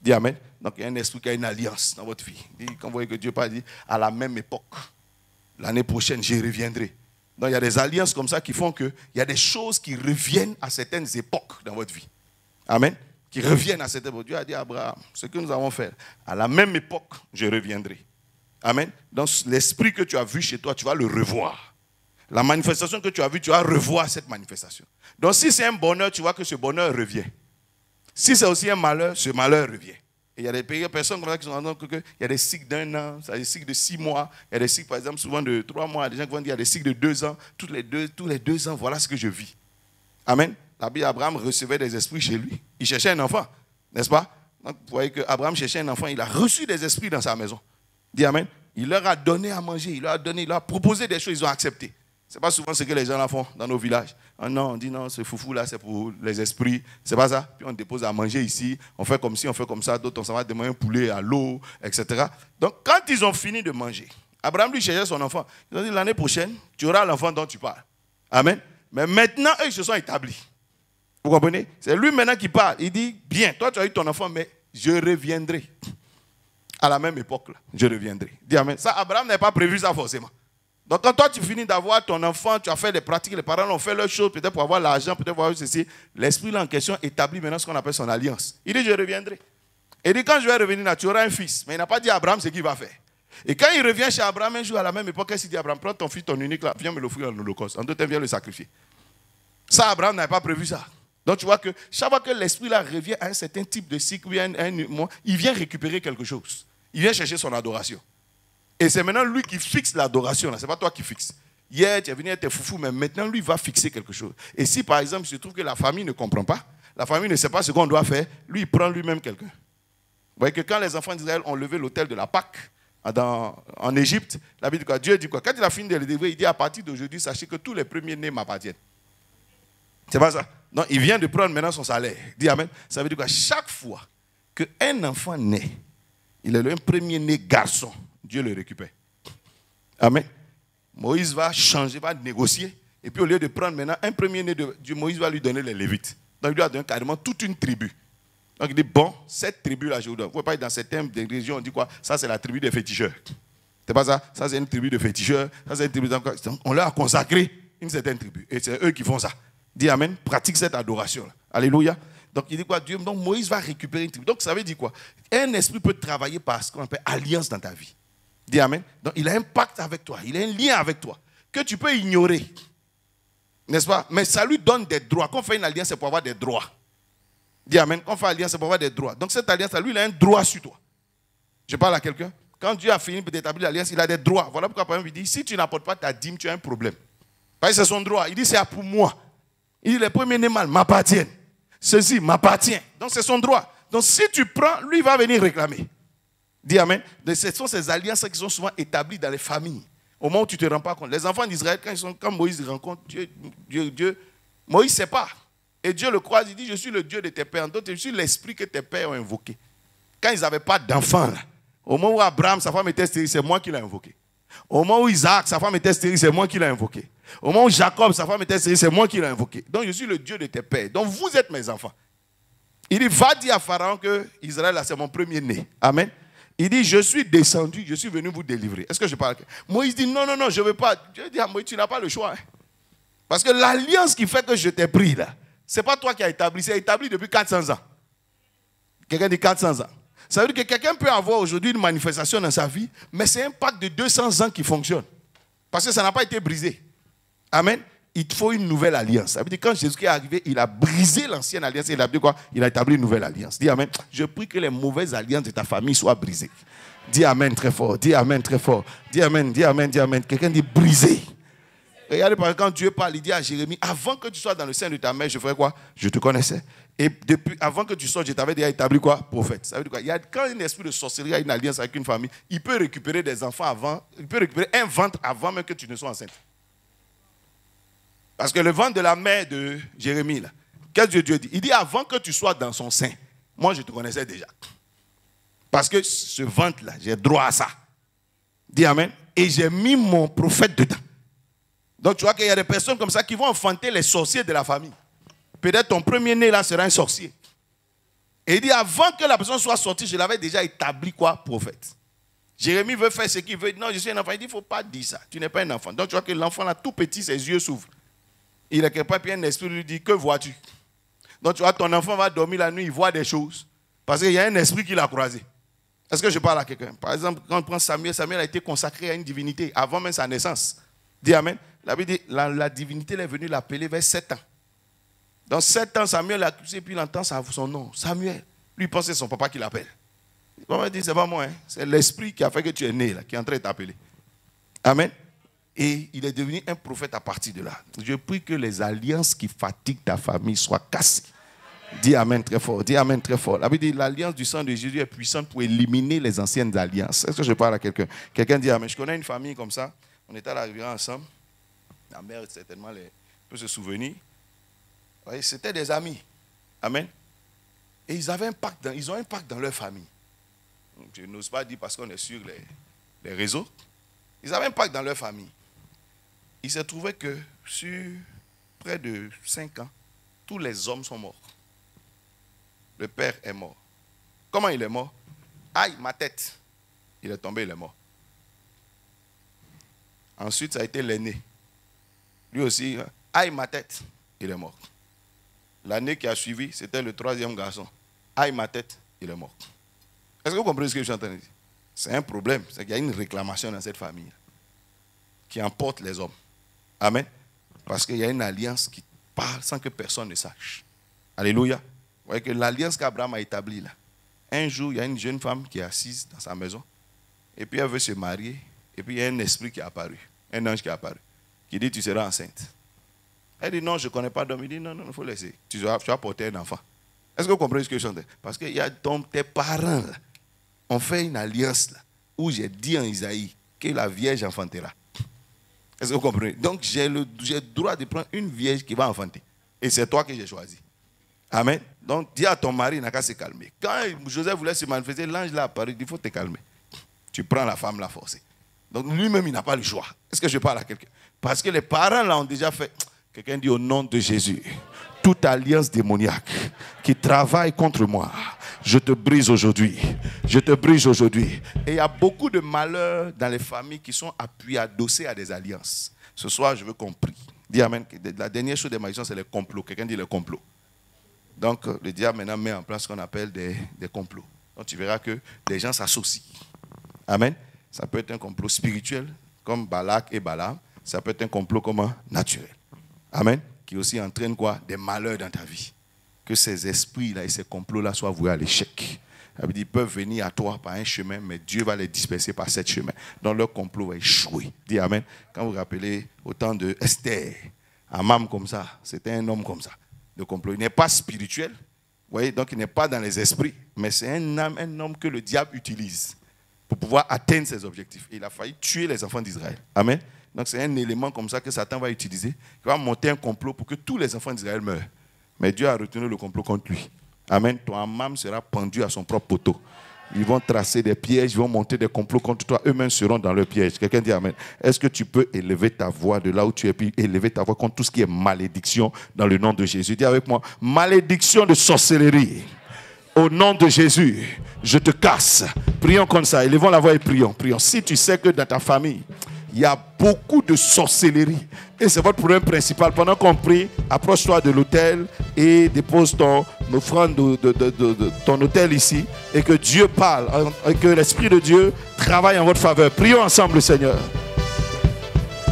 Dis amen. Donc il y a un esprit qui a une alliance dans votre vie. Quand vous voyez que Dieu parle, dit à la même époque, l'année prochaine, j'y reviendrai. Donc il y a des alliances comme ça qui font qu'il y a des choses qui reviennent à certaines époques dans votre vie. Amen. Qui reviennent à certaines époques. Dieu a dit à Abraham, ce que nous avons fait, à la même époque, je reviendrai. Amen. Donc l'esprit que tu as vu chez toi, tu vas le revoir. La manifestation que tu as vue, tu vas revoir cette manifestation. Donc si c'est un bonheur, tu vois que ce bonheur revient. Si c'est aussi un malheur, ce malheur revient. Et il y a des personnes comme ça qui sont en train de dire qu'il y a des cycles d'1 an, il y a des cycles de 6 mois, il y a des cycles par exemple souvent de 3 mois, il y a des gens qui vont dire qu'il y a des cycles de 2 ans, tous les 2 ans, voilà ce que je vis. Amen. La Bible, Abraham recevait des esprits chez lui. Il cherchait un enfant, n'est-ce pas? Donc, vous voyez qu'Abraham cherchait un enfant, il a reçu des esprits dans sa maison. Dis amen. Il leur a donné à manger, il leur a proposé des choses, ils ont accepté. Ce n'est pas souvent ce que les gens là font dans nos villages. Oh non, on dit non, ce foufou là, c'est pour les esprits. C'est pas ça. Puis on dépose à manger ici. On fait comme ci, on fait comme ça. D'autres, on s'en va demander un poulet à l'eau, etc. Donc, quand ils ont fini de manger, Abraham lui cherchait son enfant. Il a dit l'année prochaine, tu auras l'enfant dont tu parles. Amen. Mais maintenant, eux, ils se sont établis. Vous comprenez? C'est lui maintenant qui parle. Il dit, bien, toi, tu as eu ton enfant, mais je reviendrai. À la même époque, là, je reviendrai. Dis amen. Ça, Abraham n'avait pas prévu ça forcément. Donc quand toi tu finis d'avoir ton enfant, tu as fait des pratiques, les parents ont fait leurs choses, peut-être pour avoir l'argent, peut-être pour avoir ceci, l'esprit là en question établit maintenant ce qu'on appelle son alliance. Il dit je reviendrai. Il dit quand je vais revenir là, tu auras un fils. Mais il n'a pas dit à Abraham ce qu'il va faire. Et quand il revient chez Abraham un jour à la même époque, qu'est-ce qu'il dit à Abraham? Prends ton fils, ton unique là, viens me l'offrir en holocauste. En deux temps, viens le sacrifier. Ça, Abraham n'avait pas prévu ça. Donc tu vois que chaque fois que l'esprit là revient à un certain type de cycle, il vient récupérer quelque chose. Il vient chercher son adoration. Et c'est maintenant lui qui fixe l'adoration. Ce n'est pas toi qui fixes. Hier, tu es venu être foufou, mais maintenant, lui va fixer quelque chose. Et si, par exemple, il se trouve que la famille ne comprend pas, la famille ne sait pas ce qu'on doit faire, lui, il prend lui-même quelqu'un. Vous voyez que quand les enfants d'Israël ont levé l'autel de la Pâque, en Égypte, la Bible dit quoi? Dieu dit quoi? Quand il a fini de les délivrer, il dit à partir d'aujourd'hui, sachez que tous les premiers-nés m'appartiennent. C'est pas ça? Donc il vient de prendre maintenant son salaire. Dis amen. Ça veut dire quoi? Chaque fois qu'un enfant naît, il est le premier-né garçon, Dieu le récupère. Amen. Moïse va changer, va négocier. Et puis au lieu de prendre maintenant un premier-né de Dieu, Moïse va lui donner les Lévites. Donc il lui a donné carrément toute une tribu. Donc il dit, bon, cette tribu-là, je vous donne. Vous ne pouvez pas être dans certaines régions, on dit quoi? Ça, c'est la tribu des féticheurs. C'est pas ça? Ça, c'est une tribu de féticheurs. Ça, c'est une tribu de... On leur a consacré une certaine tribu. Et c'est eux qui font ça. Dis amen. Pratique cette adoration-là. Alléluia. Donc il dit quoi? Dieu, donc Moïse va récupérer une tribu. Donc ça veut dire quoi? Un esprit peut travailler par ce qu'on appelle alliance dans ta vie. Dis amen. Donc il a un pacte avec toi. Il a un lien avec toi. Que tu peux ignorer. N'est-ce pas? Mais ça lui donne des droits. Quand on fait une alliance, c'est pour avoir des droits. Dis amen. Quand on fait une alliance, c'est pour avoir des droits. Donc cette alliance, lui, il a un droit sur toi. Je parle à quelqu'un. Quand Dieu a fini d'établir l'alliance, il a des droits. Voilà pourquoi, par exemple, il dit, si tu n'apportes pas ta dîme, tu as un problème. Parce que c'est son droit. Il dit, c'est pour moi. Il dit, les premiers-nés mâles m'appartiennent. Ceci m'appartient. Donc c'est son droit. Donc si tu prends, lui va venir réclamer. Dis amen. Donc, ce sont ces alliances qui sont souvent établies dans les familles. Au moment où tu ne te rends pas compte. Les enfants d'Israël, quand Moïse rencontre Dieu, Moïse ne sait pas. Et Dieu le croise, il dit, je suis le Dieu de tes pères. Donc je suis l'esprit que tes pères ont invoqué. Quand ils n'avaient pas d'enfants, au moment où Abraham, sa femme était stérile, c'est moi qui l'ai invoqué. Au moment où Isaac, sa femme était stérile, c'est moi qui l'ai invoqué. Au moment où Jacob, sa femme était stérile, c'est moi qui l'ai invoqué. Donc je suis le Dieu de tes pères. Donc vous êtes mes enfants. Il dit, va dire à Pharaon que Israël, c'est mon premier-né. Amen. Il dit, je suis descendu, je suis venu vous délivrer. Est-ce que je parle? Moïse dit, non, je ne veux pas. Dieu dit à Moïse, tu n'as pas le choix. Hein. Parce que l'alliance qui fait que je t'ai pris là, ce n'est pas toi qui as établi, c'est établi depuis 400 ans. Quelqu'un dit 400 ans. Ça veut dire que quelqu'un peut avoir aujourd'hui une manifestation dans sa vie, mais c'est un pacte de 200 ans qui fonctionne. Parce que ça n'a pas été brisé. Amen. Il faut une nouvelle alliance. Ça veut dire que quand Jésus est arrivé, il a brisé l'ancienne alliance. Il a dit quoi? Il a établi une nouvelle alliance. Dis amen. Je prie que les mauvaises alliances de ta famille soient brisées. Dis amen très fort. Dis amen très fort. Dis amen, dis amen, dis amen. Quelqu'un dit brisé. Regardez par exemple, quand Dieu parle, il dit à Jérémie, avant que tu sois dans le sein de ta mère, je ferais quoi? Je te connaissais. Et depuis, avant que tu sortes, je t'avais déjà établi quoi? Prophète. Ça veut dire quoi? Quand un esprit de sorcellerie a une alliance avec une famille, il peut récupérer des enfants avant, il peut récupérer un ventre avant même que tu ne sois enceinte. Parce que le ventre de la mère de Jérémie, qu'est-ce que Dieu dit? Il dit, avant que tu sois dans son sein, moi je te connaissais déjà. Parce que ce ventre-là, j'ai droit à ça. Dis amen. Et j'ai mis mon prophète dedans. Donc tu vois qu'il y a des personnes comme ça qui vont enfanter les sorciers de la famille. Peut-être ton premier-né là sera un sorcier. Et il dit, avant que la personne soit sortie, je l'avais déjà établi quoi? Prophète. Jérémie veut faire ce qu'il veut. Non, je suis un enfant. Il dit, il ne faut pas dire ça. Tu n'es pas un enfant. Donc tu vois que l'enfant là, tout petit, ses yeux s'ouvrent. Il est quelque part, puis un esprit lui dit, que vois-tu? Donc tu vois, ton enfant va dormir la nuit, il voit des choses. Parce qu'il y a un esprit qui l'a croisé. Est-ce que je parle à quelqu'un? Par exemple, quand on prend Samuel, Samuel a été consacré à une divinité avant même sa naissance. Dis amen. La Bible dit, la divinité est venue l'appeler vers 7 ans. Dans 7 ans, Samuel l'a accusé, puis il entend son nom. Samuel. Lui, il pense que c'est son papa qui l'appelle. Il dit, c'est pas moi, hein. C'est l'esprit qui a fait que tu es né, là, qui est en train de t'appeler. Amen. Et il est devenu un prophète à partir de là. Je prie que les alliances qui fatiguent ta famille soient cassées. Dis amen très fort. Dis amen très fort. La Bible dit, l'alliance du sang de Jésus est puissante pour éliminer les anciennes alliances. Est-ce que je parle à quelqu'un? Quelqu'un dit amen. Je connais une famille comme ça. On était à la rivière ensemble. La mère, certainement, peut se souvenir. Ouais, c'était des amis. Amen. Et ils avaient un pacte ils ont un pacte dans leur famille. Je n'ose pas dire parce qu'on est sur les réseaux. Ils avaient un pacte dans leur famille. Il s'est trouvé que sur près de 5 ans, tous les hommes sont morts. Le père est mort. Comment il est mort? Aïe, ma tête. Il est tombé, il est mort. Ensuite, ça a été l'aîné. Lui aussi, aïe, ma tête. Il est mort. L'année qui a suivi, c'était le 3e garçon. Aïe, ma tête. Il est mort. Est-ce que vous comprenez ce que je suis en train de dire? C'est un problème. C'est qu'il y a une réclamation dans cette famille qui emporte les hommes. Amen. Parce qu'il y a une alliance qui parle sans que personne ne sache. Alléluia. Vous voyez que l'alliance qu'Abraham a établie là. Un jour, il y a une jeune femme qui est assise dans sa maison. Et puis elle veut se marier. Et puis il y a un esprit qui est apparu. Un ange qui est apparu. Qui dit, tu seras enceinte. Elle dit, non, je ne connais pas d'homme. Il dit, non, il faut laisser. Tu vas porter un enfant. Est-ce que vous comprenez ce que je chante? Parce que tes parents là, ont fait une alliance là, où j'ai dit en Isaïe que la vierge enfantera. Est-ce que vous comprenez? Donc j'ai le droit de prendre une vierge qui va enfanter. Et c'est toi que j'ai choisi. Amen. Donc dis à ton mari, il n'a qu'à se calmer. Quand Joseph voulait se manifester, l'ange l'a apparu, il faut te calmer. Tu prends la femme, la forcer. Donc lui-même, il n'a pas le choix. Est-ce que je parle à quelqu'un? Parce que les parents là ont déjà fait. Quelqu'un dit au nom de Jésus, toute alliance démoniaque qui travaille contre moi, je te brise aujourd'hui. Je te brise aujourd'hui. Et il y a beaucoup de malheurs dans les familles qui sont appuyées, adossées à des alliances. Ce soir, je veux qu'on prie. Dis amen. La dernière chose des magiciens, c'est les complots. Quelqu'un dit les complots. Donc, le diable maintenant met en place ce qu'on appelle des complots. Donc, tu verras que les gens s'associent. Amen. Ça peut être un complot spirituel, comme Balak et Balaam. Ça peut être un complot comment? Naturel. Amen. Qui aussi entraîne quoi? Des malheurs dans ta vie. Que ces esprits-là et ces complots-là soient voués à l'échec. Ils peuvent venir à toi par un chemin, mais Dieu va les disperser par cet chemin. Donc leur complot va échouer. Dis amen. Quand vous vous rappelez au temps de Esther, un homme comme ça, c'était un homme comme ça. Le complot. Il n'est pas spirituel. Vous voyez, donc il n'est pas dans les esprits, mais c'est un homme que le diable utilise pour pouvoir atteindre ses objectifs. Et il a failli tuer les enfants d'Israël. Amen. Donc c'est un élément comme ça que Satan va utiliser, qui va monter un complot pour que tous les enfants d'Israël meurent. Mais Dieu a retenu le complot contre lui. Amen. Ton hammam sera pendu à son propre poteau. Ils vont tracer des pièges, ils vont monter des complots contre toi. Eux-mêmes seront dans le piège. Quelqu'un dit amen. Est-ce que tu peux élever ta voix de là où tu es, puis élever ta voix contre tout ce qui est malédiction dans le nom de Jésus? Dis avec moi, malédiction de sorcellerie. Au nom de Jésus, je te casse. Prions comme ça. Élevons la voix et prions. Prions. Si tu sais que dans ta famille, il y a beaucoup de sorcellerie, et c'est votre problème principal, pendant qu'on prie, approche-toi de l'autel et dépose ton offrande de ton autel ici, et que Dieu parle, et que l'Esprit de Dieu travaille en votre faveur. Prions ensemble le Seigneur.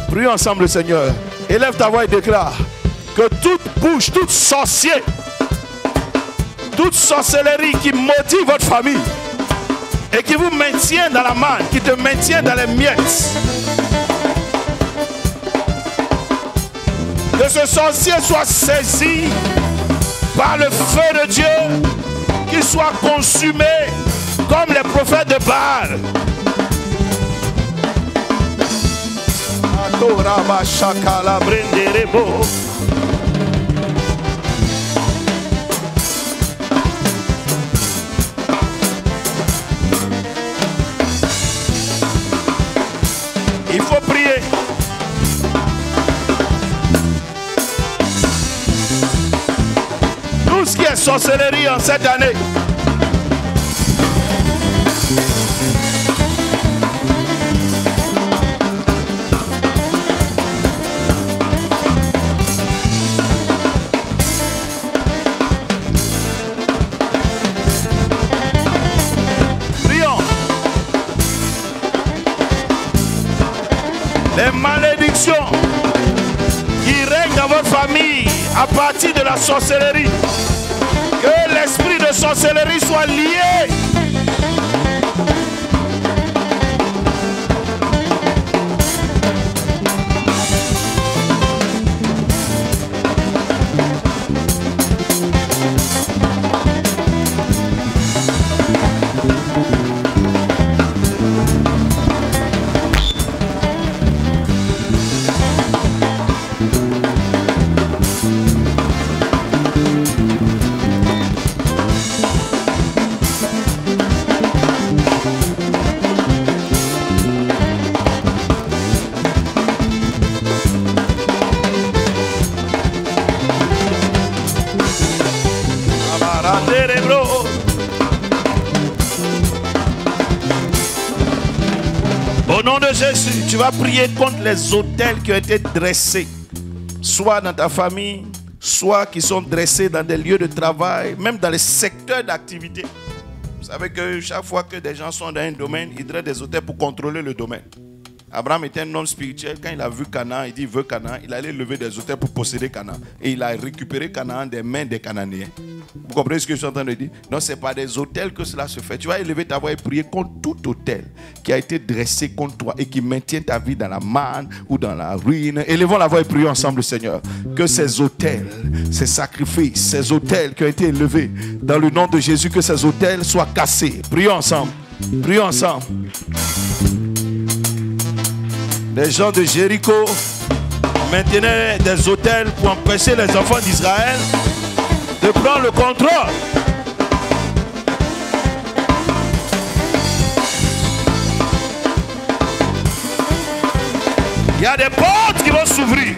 Prions ensemble le Seigneur. Élève ta voix et déclare que toute bouche, toute sorcier, toute sorcellerie qui maudit votre famille et qui vous maintient dans la manne, qui te maintient dans les miettes, que ce sorcier soit saisi par le feu de Dieu, qu'il soit consumé comme les prophètes de Baal. Il faut prier. Tout ce qui est sorcellerie en cette année, prions. Les malédictions qui règnent dans votre famille à partir de la sorcellerie, que l'esprit de sorcellerie soit lié. Au nom de Jésus, tu vas prier contre les autels qui ont été dressés, soit dans ta famille, soit qui sont dressés dans des lieux de travail, même dans les secteurs d'activité. Vous savez que chaque fois que des gens sont dans un domaine, ils dressent des autels pour contrôler le domaine. Abraham était un homme spirituel. Quand il a vu Canaan, il dit il veut Canaan. Il allait lever des autels pour posséder Canaan. Et il a récupéré Canaan des mains des Cananéens. Vous comprenez ce que je suis en train de dire? Non, ce n'est pas des autels que cela se fait. Tu vas élever ta voix et prier contre tout autel qui a été dressé contre toi et qui maintient ta vie dans la manne ou dans la ruine. Élevons la voix et prions ensemble, Seigneur. Que ces autels, ces sacrifices, ces autels qui ont été élevés dans le nom de Jésus, que ces autels soient cassés. Prions ensemble. Prions ensemble. Les gens de Jéricho maintenaient des autels pour empêcher les enfants d'Israël de prendre le contrôle. Il y a des portes qui vont s'ouvrir.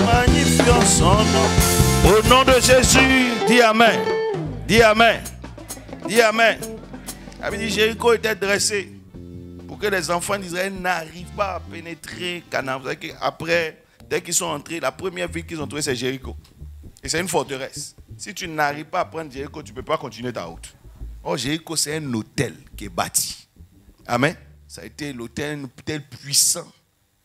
Magnifions son nom. Au nom de Jésus, dis Amen. Dis Amen. Dis Amen. Il dit Jéricho était dressé pour que les enfants d'Israël n'arrivent pas à pénétrer Canaan. Vous savez qu'après, dès qu'ils sont entrés, la première ville qu'ils ont trouvée, c'est Jéricho. Et c'est une forteresse. Si tu n'arrives pas à prendre Jéricho, tu ne peux pas continuer ta route. Or, Jéricho, c'est un hôtel qui est bâti. Amen. Ça a été l'hôtel puissant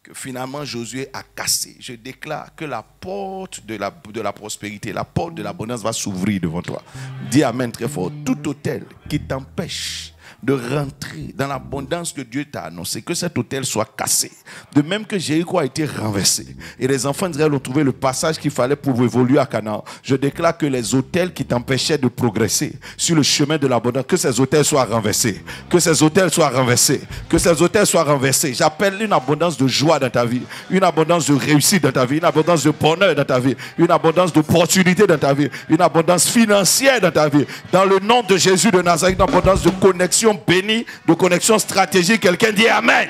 que finalement Josué a cassé. Je déclare que la porte de la prospérité, la porte de l'abondance va s'ouvrir devant toi. Dis Amen très fort. Tout hôtel qui t'empêche de rentrer dans l'abondance que Dieu t'a annoncé, que cet hôtel soit cassé. De même que Jéricho a été renversé et les enfants d'Israël ont trouvé le passage qu'il fallait pour évoluer à Canaan. Je déclare que les hôtels qui t'empêchaient de progresser sur le chemin de l'abondance, que ces hôtels soient renversés. Que ces hôtels soient renversés. Que ces hôtels soient renversés. J'appelle une abondance de joie dans ta vie, une abondance de réussite dans ta vie, une abondance de bonheur dans ta vie, une abondance d'opportunités dans ta vie, une abondance financière dans ta vie. Dans le nom de Jésus de Nazareth, une abondance de connexion bénie, de connexion stratégique. Quelqu'un dit Amen.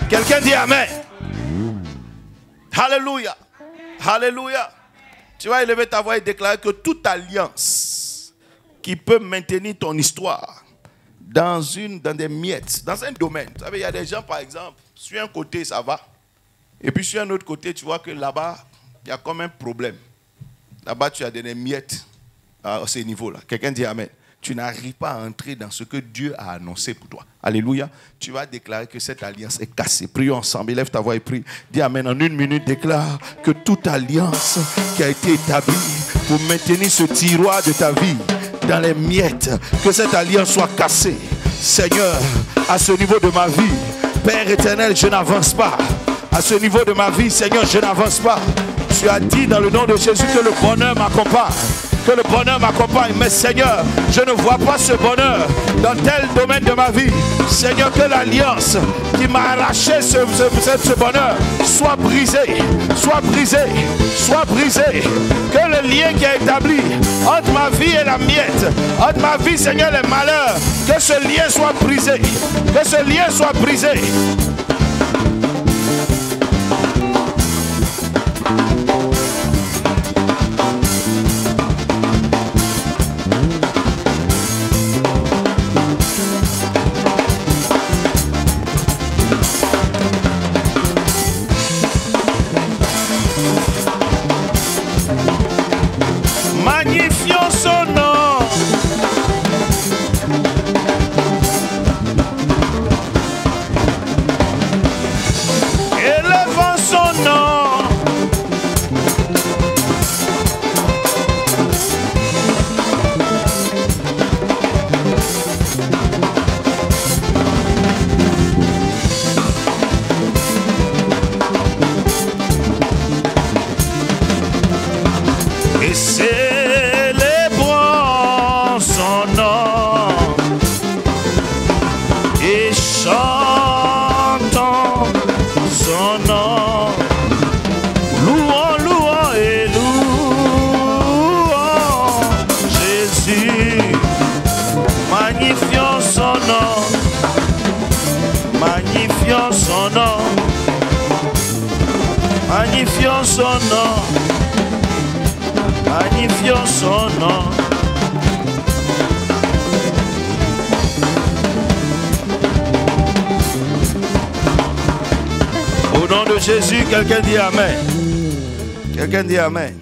Quelqu'un dit Amen. Alléluia. Alléluia. Tu vas élever ta voix et déclarer que toute alliance qui peut maintenir ton histoire dans des miettes, dans un domaine. Vous savez, il y a des gens, par exemple, sur un côté, ça va. Et puis sur un autre côté, tu vois que là-bas, il y a comme un problème. Là-bas, tu as des miettes à ce niveau-là. Quelqu'un dit Amen. Tu n'arrives pas à entrer dans ce que Dieu a annoncé pour toi. Alléluia. Tu vas déclarer que cette alliance est cassée. Prions ensemble. Élève ta voix et prie. Dis Amen. En une minute, déclare que toute alliance qui a été établie pour maintenir ce tiroir de ta vie dans les miettes, que cette alliance soit cassée. Seigneur, à ce niveau de ma vie, Père éternel, je n'avance pas. À ce niveau de ma vie, Seigneur, je n'avance pas. Tu as dit dans le nom de Jésus que le bonheur m'accompagne. Que le bonheur m'accompagne. Mais Seigneur, je ne vois pas ce bonheur dans tel domaine de ma vie. Seigneur, que l'alliance qui m'a arraché ce bonheur soit brisée. Soit brisée. Soit brisée. Que le lien qui est établi entre ma vie et la miette, entre ma vie, Seigneur, et les malheurs, que ce lien soit brisé. Que ce lien soit brisé. Magnifions son nom. nom. Louons, louons et louons Jésus. Magnifions son nom. Magnifions son nom. Magnifions son nom. Magnifions son nom. Au nom de Jésus, quelqu'un dit Amen. Quelqu'un dit Amen.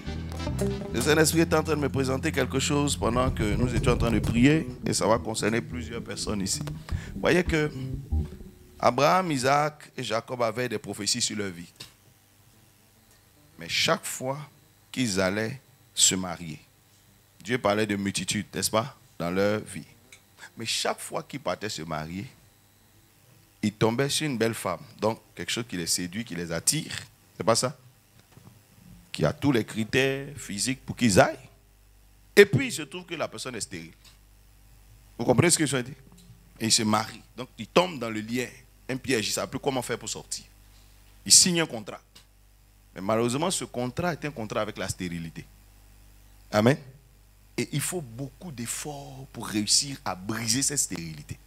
Le Saint-Esprit est en train de me présenter quelque chose pendant que nous étions en train de prier et ça va concerner plusieurs personnes ici. Vous voyez que Abraham, Isaac et Jacob avaient des prophéties sur leur vie. Mais chaque fois qu'ils allaient se marier, Dieu parlait de multitude, n'est-ce pas, dans leur vie. Mais chaque fois qu'ils partaient se marier, ils tombaient sur une belle femme. Donc, quelque chose qui les séduit, qui les attire. C'est pas ça? Qui a tous les critères physiques pour qu'ils aillent. Et puis, il se trouve que la personne est stérile. Vous comprenez ce que je veux dire? Et ils se marient. Donc, ils tombent dans le lien. Un piège. Ils ne savent plus comment faire pour sortir. Ils signent un contrat. Mais malheureusement, ce contrat est un contrat avec la stérilité. Amen. Et il faut beaucoup d'efforts pour réussir à briser cette stérilité.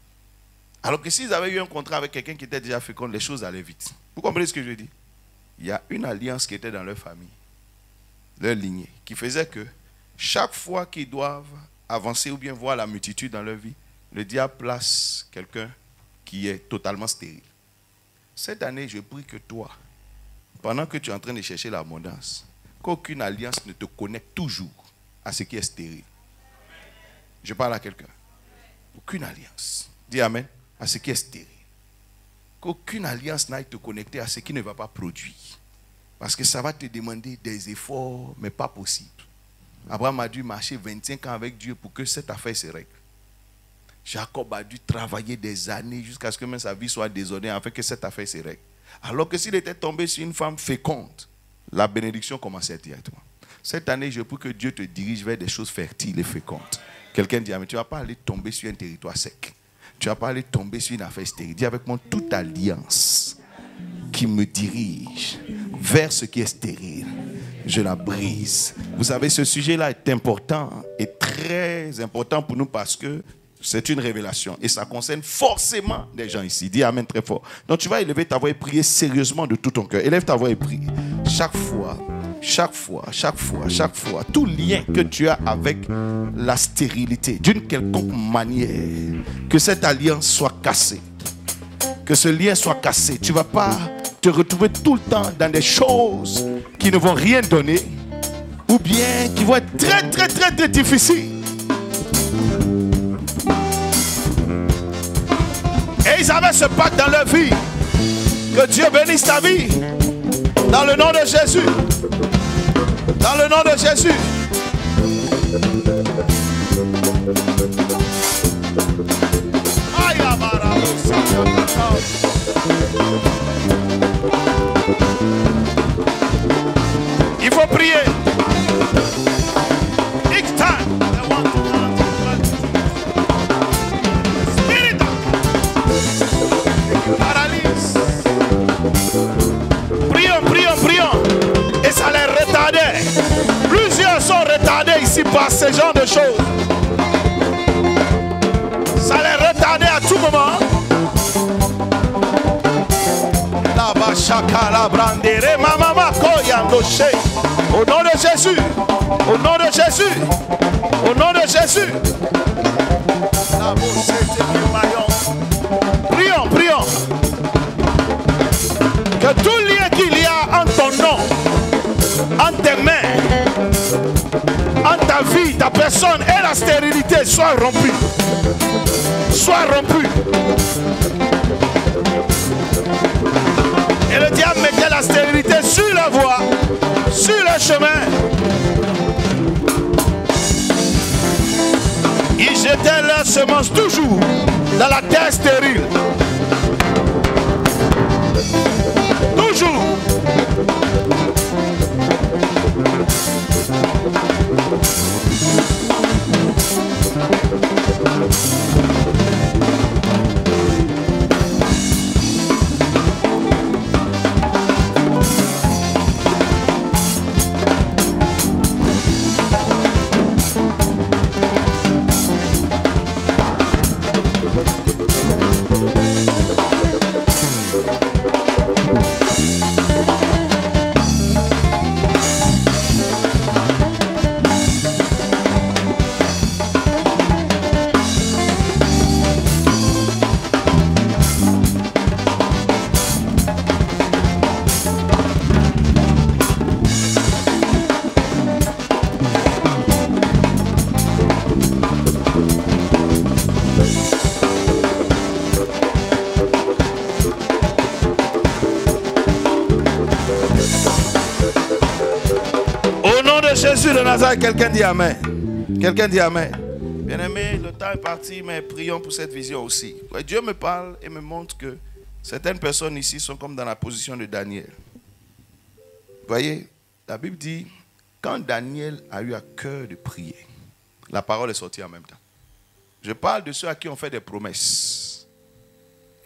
Alors que s'ils avaient eu un contrat avec quelqu'un qui était déjà fécond, les choses allaient vite. Vous comprenez ce que je dis? Il y a une alliance qui était dans leur famille, leur lignée, qui faisait que chaque fois qu'ils doivent avancer ou bien voir la multitude dans leur vie, le diable place quelqu'un qui est totalement stérile. Cette année, je prie que toi, pendant que tu es en train de chercher l'abondance, qu'aucune alliance ne te connecte toujours à ce qui est stérile. Je parle à quelqu'un. Aucune alliance. Dis Amen. À ce qui est stérile. Qu'aucune alliance n'aille te connecter à ce qui ne va pas produire. Parce que ça va te demander des efforts, mais pas possible. Abraham a dû marcher 25 ans avec Dieu pour que cette affaire se règle. Jacob a dû travailler des années jusqu'à ce que même sa vie soit désordonnée afin que cette affaire se règle. Alors que s'il était tombé sur une femme féconde, la bénédiction commençait directement. Cette année, je prie que Dieu te dirige vers des choses fertiles et fécondes. Quelqu'un dit, mais tu ne vas pas aller tomber sur un territoire sec. Tu ne vas pas aller tomber sur une affaire stérile. Dis avec moi, toute alliance qui me dirige vers ce qui est stérile, je la brise. Vous savez, ce sujet-là est important et très important pour nous parce que c'est une révélation et ça concerne forcément des gens ici. Dis Amen très fort. Donc tu vas élever ta voix et prier sérieusement de tout ton cœur. Élève ta voix et prie. Chaque fois, tout lien que tu as avec la stérilité, d'une quelconque manière, que cette alliance soit cassée, que ce lien soit cassé. Tu ne vas pas te retrouver tout le temps dans des choses qui ne vont rien donner, ou bien qui vont être très difficiles. Et ils avaient ce pacte dans leur vie. Que Dieu bénisse ta vie. Dans le nom de Jésus. Dans le nom de Jésus. Il faut prier. Each time. Spirit. Paralyse. Prions. Et ça les retardait. Plusieurs sont retardés ici par ce genre de choses. Ça les retardait à tout moment. Au nom de Jésus. Au nom de Jésus. Au nom de Jésus. Prions. Que tout lien qu'il y a en ton nom, en tes mains, en ta vie, ta personne et la stérilité soit rompu. Soit rompu. Et le diable mettait la stérilité sur la voie, sur le chemin. Ils jetaient leurs semences toujours dans la terre stérile. Toujours. Jésus de Nazareth, quelqu'un dit Amen. Quelqu'un dit Amen. Bien-aimé, le temps est parti, mais prions pour cette vision aussi. Dieu me parle et me montre que certaines personnes ici sont comme dans la position de Daniel. Vous voyez, la Bible dit, quand Daniel a eu à cœur de prier, la parole est sortie en même temps. Je parle de ceux à qui on fait des promesses.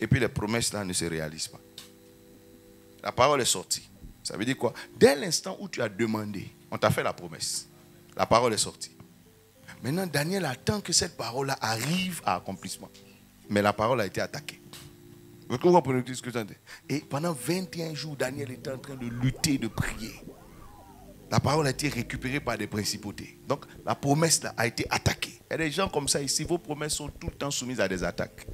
Et puis les promesses là ne se réalisent pas. La parole est sortie. Ça veut dire quoi? Dès l'instant où tu as demandé, on t'a fait la promesse. La parole est sortie. Maintenant, Daniel attend que cette parole-là arrive à accomplissement. Mais la parole a été attaquée. Vous comprenez ce que je dis? Et pendant 21 jours, Daniel était en train de lutter, de prier. La parole a été récupérée par des principautés. Donc, la promesse là, a été attaquée. Il y a des gens comme ça ici, vos promesses sont tout le temps soumises à des attaques.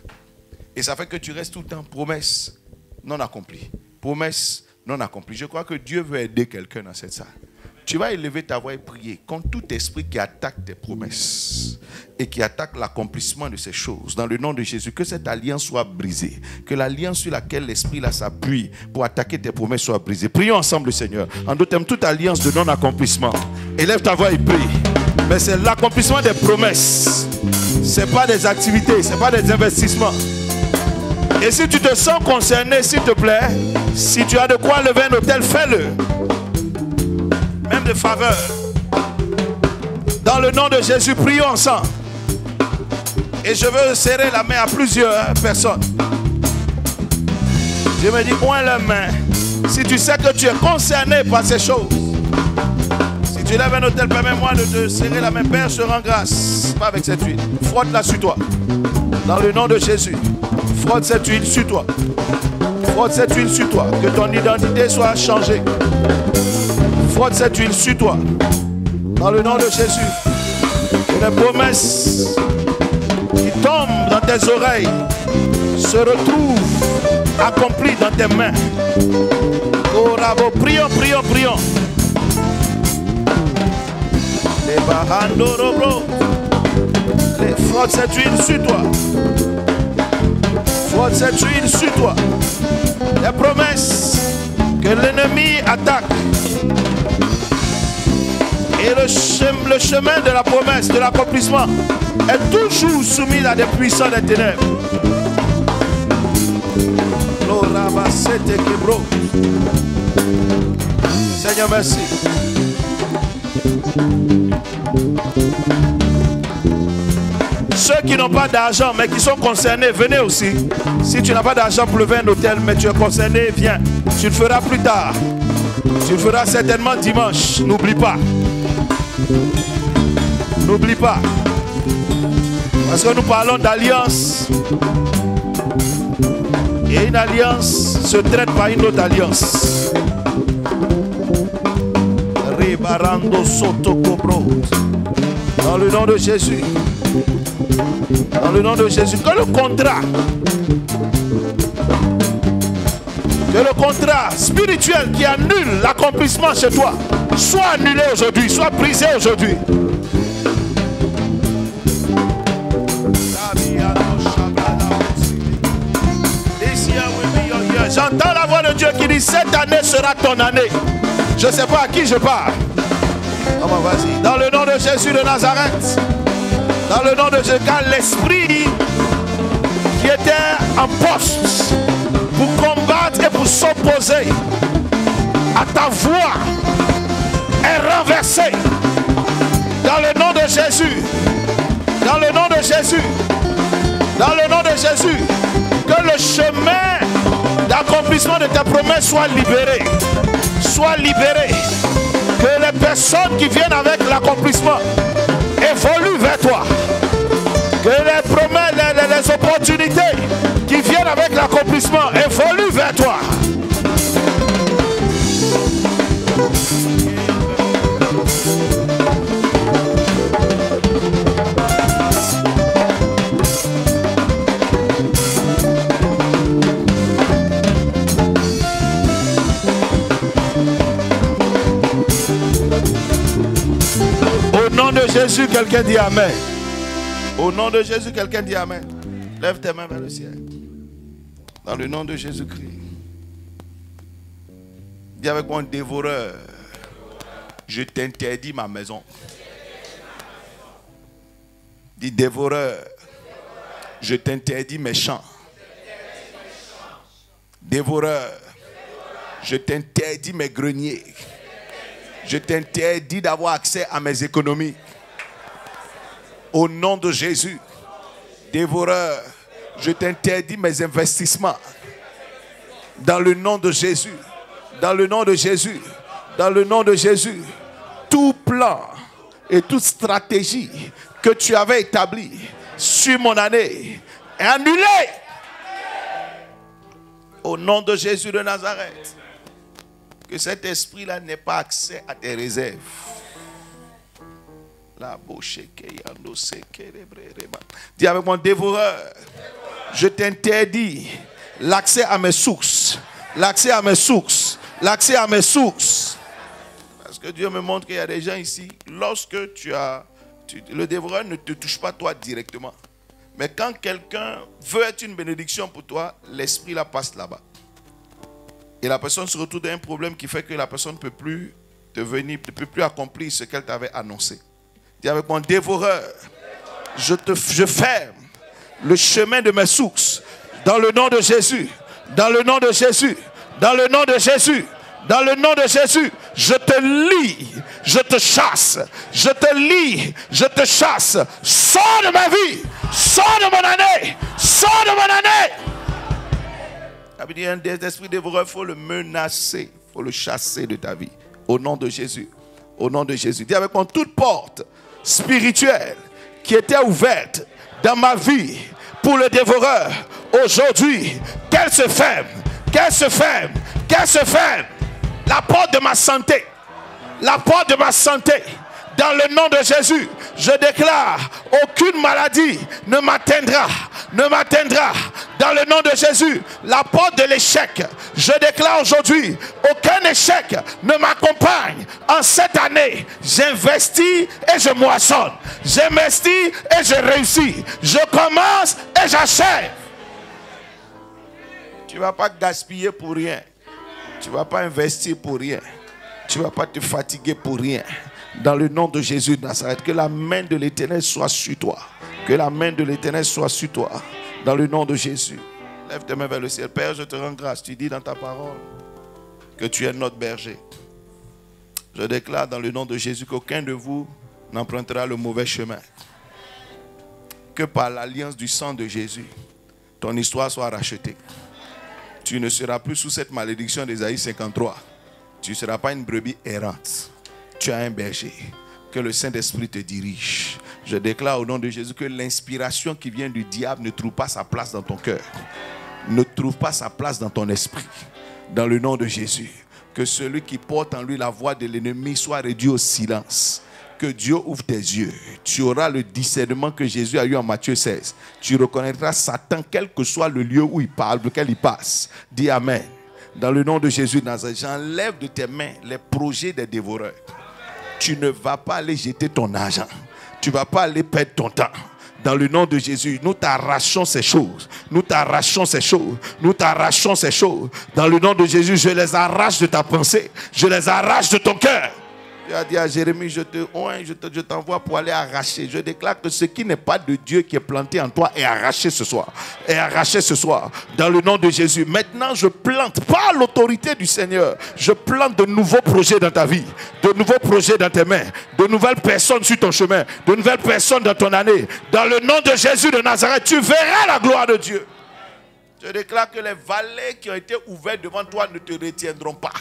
Et ça fait que tu restes tout le temps promesse non accomplie. Promesse non accomplie. Je crois que Dieu veut aider quelqu'un dans cette salle. Tu vas élever ta voix et prier contre tout esprit qui attaque tes promesses et qui attaque l'accomplissement de ces choses. Dans le nom de Jésus, que cette alliance soit brisée. Que l'alliance sur laquelle l'esprit là s'appuie pour attaquer tes promesses soit brisée. Prions ensemble le Seigneur. En d'autres termes, toute alliance de non-accomplissement. Élève ta voix et prie. Mais c'est l'accomplissement des promesses. Ce n'est pas des activités, ce n'est pas des investissements. Et si tu te sens concerné, s'il te plaît, si tu as de quoi lever un hôtel, fais-le. Même de faveur. Dans le nom de Jésus, prions ensemble. Et je veux serrer la main à plusieurs personnes. Je me dis, moins la main. Si tu sais que tu es concerné par ces choses. Si tu lèves un hôtel, permets-moi de te serrer la main. Père, je te rends grâce. Pas avec cette huile. Frotte-la sur toi. Dans le nom de Jésus. Frotte cette huile sur toi. Frotte cette huile sur toi. Que ton identité soit changée. Frotte cette huile sur toi. Dans le nom de Jésus. Que les promesses qui tombent dans tes oreilles se retrouvent accomplies dans tes mains. Oh, bravo. Prions, prions, prions. Les bahando robro. Frotte cette huile sur toi. Frotte cette huile sur toi. Les promesses que l'ennemi attaque. Et le chemin de la promesse, de l'accomplissement, est toujours soumis à des puissants des ténèbres. Seigneur, merci. Ceux qui n'ont pas d'argent mais qui sont concernés, venez aussi. Si tu n'as pas d'argent pour lever un hôtel mais tu es concerné, viens. Tu le feras plus tard. Tu le feras certainement dimanche. N'oublie pas. N'oublie pas. Parce que nous parlons d'alliance. Et une alliance se traite par une autre alliance. Ribarando soto cobro. Dans le nom de Jésus. Dans le nom de Jésus. Que le contrat spirituel qui annule l'accomplissement chez toi soit annulé aujourd'hui, soit brisé aujourd'hui. J'entends la voix de Dieu qui dit: cette année sera ton année. Je ne sais pas à qui je parle. Vas-y. Dans le nom de Jésus de Nazareth. Dans le nom de Jésus, car l'esprit qui était en poste pour combattre et pour s'opposer à ta voix est renversé. Dans le nom de Jésus. Dans le nom de Jésus. Dans le nom de Jésus. Que le chemin d'accomplissement de tes promesses soit libéré. Soit libéré. Que les personnes qui viennent avec l'accomplissement évoluent vers toi. Que les promesses, les opportunités qui viennent avec l'accomplissement évoluent vers toi. Au nom de Jésus, quelqu'un dit Amen. Au nom de Jésus, quelqu'un dit Amen. Lève tes mains vers le ciel. Dans le nom de Jésus-Christ. Dis avec moi: un dévoreur. je t'interdis ma maison. Dis dévoreur, je t'interdis mes champs. Dévoreur, je t'interdis mes greniers. Je t'interdis d'avoir accès à mes économies. Au nom de Jésus. Dévoreur, je t'interdis mes investissements. Dans le nom de Jésus. Dans le nom de Jésus. Dans le nom de Jésus. Tout plan et toute stratégie que tu avais établi sur mon année est annulé. Au nom de Jésus de Nazareth. Que cet esprit-là n'ait pas accès à tes réserves. Dis avec mon dévoreur, je t'interdis l'accès à mes sources. L'accès à mes sources. L'accès à mes sources. Parce que Dieu me montre qu'il y a des gens ici, lorsque le dévoreur ne te touche pas toi directement. Mais quand quelqu'un veut être une bénédiction pour toi, l'esprit la passe là-bas. Et la personne se retrouve dans un problème qui fait que la personne ne peut plus ne peut plus accomplir ce qu'elle t'avait annoncé. Dis avec mon dévoreur, je ferme le chemin de mes sources dans le nom de Jésus. Dans le nom de Jésus. Dans le nom de Jésus. Dans le nom de Jésus. Je te lie. Je te chasse. Je te lie. Je te chasse. Sors de ma vie. Sors de mon année. Sors de mon année. Il y a un esprit dévoreur, il faut le menacer, il faut le chasser de ta vie. Au nom de Jésus. Au nom de Jésus. Dis avec moi, toute porte spirituelle qui était ouverte dans ma vie pour le dévoreur, aujourd'hui, qu'elle se ferme. Qu'elle se ferme. Qu'elle se ferme. La porte de ma santé. La porte de ma santé. Dans le nom de Jésus, je déclare, aucune maladie ne m'atteindra. Ne m'atteindra. Dans le nom de Jésus, la porte de l'échec, je déclare aujourd'hui, aucun échec ne m'accompagne. En cette année, j'investis et je moissonne. J'investis et je réussis. Je commence et j'achève. Tu ne vas pas gaspiller pour rien. Tu ne vas pas investir pour rien. Tu ne vas pas te fatiguer pour rien. Dans le nom de Jésus de Nazareth, que la main de l'Éternel soit sur toi. Que la main de l'Éternel soit sur toi. Dans le nom de Jésus. Lève tes mains vers le ciel. Père, je te rends grâce. Tu dis dans ta parole que tu es notre berger. Je déclare dans le nom de Jésus qu'aucun de vous n'empruntera le mauvais chemin. Que par l'alliance du sang de Jésus, ton histoire soit rachetée. Tu ne seras plus sous cette malédiction d'Ésaïe 53. Tu ne seras pas une brebis errante. Tu as un berger. Que le Saint-Esprit te dirige. Je déclare au nom de Jésus que l'inspiration qui vient du diable ne trouve pas sa place dans ton cœur. Ne trouve pas sa place dans ton esprit. Dans le nom de Jésus. Que celui qui porte en lui la voix de l'ennemi soit réduit au silence. Que Dieu ouvre tes yeux. Tu auras le discernement que Jésus a eu en Matthieu 16. Tu reconnaîtras Satan quel que soit le lieu où il parle, lequel il passe. Dis Amen. Dans le nom de Jésus de Nazareth, j'enlève de tes mains les projets des dévoreurs. Tu ne vas pas aller jeter ton argent. Tu ne vas pas aller perdre ton temps. Dans le nom de Jésus, nous t'arrachons ces choses. Nous t'arrachons ces choses. Nous t'arrachons ces choses. Dans le nom de Jésus, je les arrache de ta pensée. Je les arrache de ton cœur. Tu as dit à Jérémie, je t'envoie pour aller arracher. Je déclare que ce qui n'est pas de Dieu qui est planté en toi est arraché ce soir. Est arraché ce soir. Dans le nom de Jésus. Maintenant, je plante, par l'autorité du Seigneur, je plante de nouveaux projets dans ta vie. De nouveaux projets dans tes mains. De nouvelles personnes sur ton chemin. De nouvelles personnes dans ton année. Dans le nom de Jésus de Nazareth, tu verras la gloire de Dieu. Je déclare que les vallées qui ont été ouvertes devant toi ne te retiendront pas.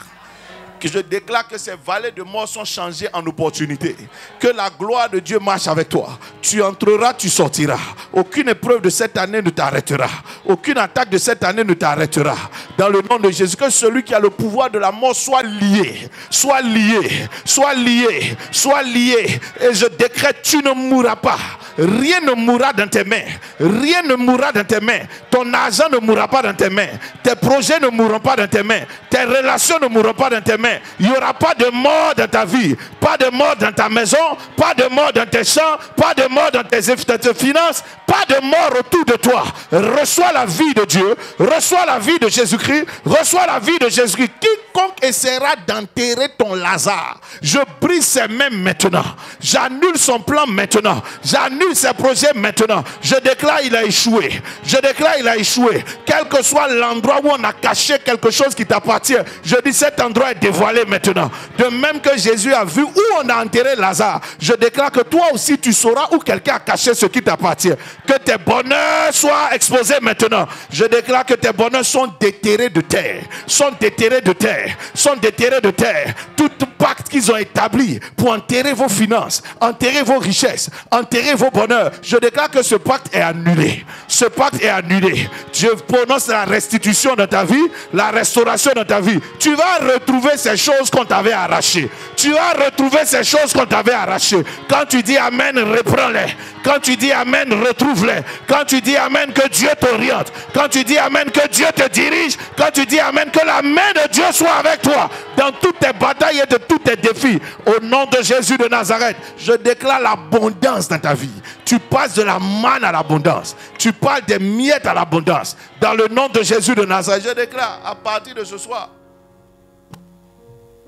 Que je déclare que ces vallées de mort sont changées en opportunités. Que la gloire de Dieu marche avec toi. Tu entreras, tu sortiras. Aucune épreuve de cette année ne t'arrêtera. Aucune attaque de cette année ne t'arrêtera. Dans le nom de Jésus, que celui qui a le pouvoir de la mort soit lié. Soit lié. Soit lié. Soit lié. Et je décrète, tu ne mourras pas. Rien ne mourra dans tes mains. Rien ne mourra dans tes mains. Ton argent ne mourra pas dans tes mains. Tes projets ne mourront pas dans tes mains. Tes relations ne mourront pas dans tes mains. main. Il n'y aura pas de mort dans ta vie, pas de mort dans ta maison, pas de mort dans tes champs, pas de mort dans tes finances, pas de mort autour de toi. Reçois la vie de Dieu, reçois la vie de Jésus-Christ, reçois la vie de Jésus-Christ. Quiconque essaiera d'enterrer ton Lazare, je brise ses mains maintenant. J'annule son plan maintenant. J'annule ses projets maintenant. Je déclare il a échoué. Je déclare il a échoué. Quel que soit l'endroit où on a caché quelque chose qui t'appartient, je dis cet endroit est dévoilé maintenant. De même que Jésus a vu où on a enterré Lazare, je déclare que toi aussi tu sauras où quelqu'un a caché ce qui t'appartient. Que tes bonheurs soient exposés maintenant. Je déclare que tes bonheurs sont déterrés de terre. Sont déterrés de terre. Sont déterrés de terre. Tout pacte qu'ils ont établi pour enterrer vos finances, enterrer vos richesses, enterrer vos bonheurs, je déclare que ce pacte est annulé. Ce pacte est annulé. Je prononce la restitution dans ta vie, la restauration dans ta vie. Tu vas retrouver ces choses qu'on t'avait arrachées. Tu vas retrouver ces choses qu'on t'avait arrachées. Quand tu dis Amen, reprends-les. Quand tu dis Amen, retrouve-les. Quand tu dis Amen, que Dieu t'oriente. Quand tu dis Amen, que Dieu te dirige. Quand tu dis Amen, que la main de Dieu soit avec toi dans toutes tes batailles et de tous tes défis. Au nom de Jésus de Nazareth, je déclare l'abondance dans ta vie. Tu passes de la manne à l'abondance. Tu parles des miettes à l'abondance. Dans le nom de Jésus de Nazareth, je déclare à partir de ce soir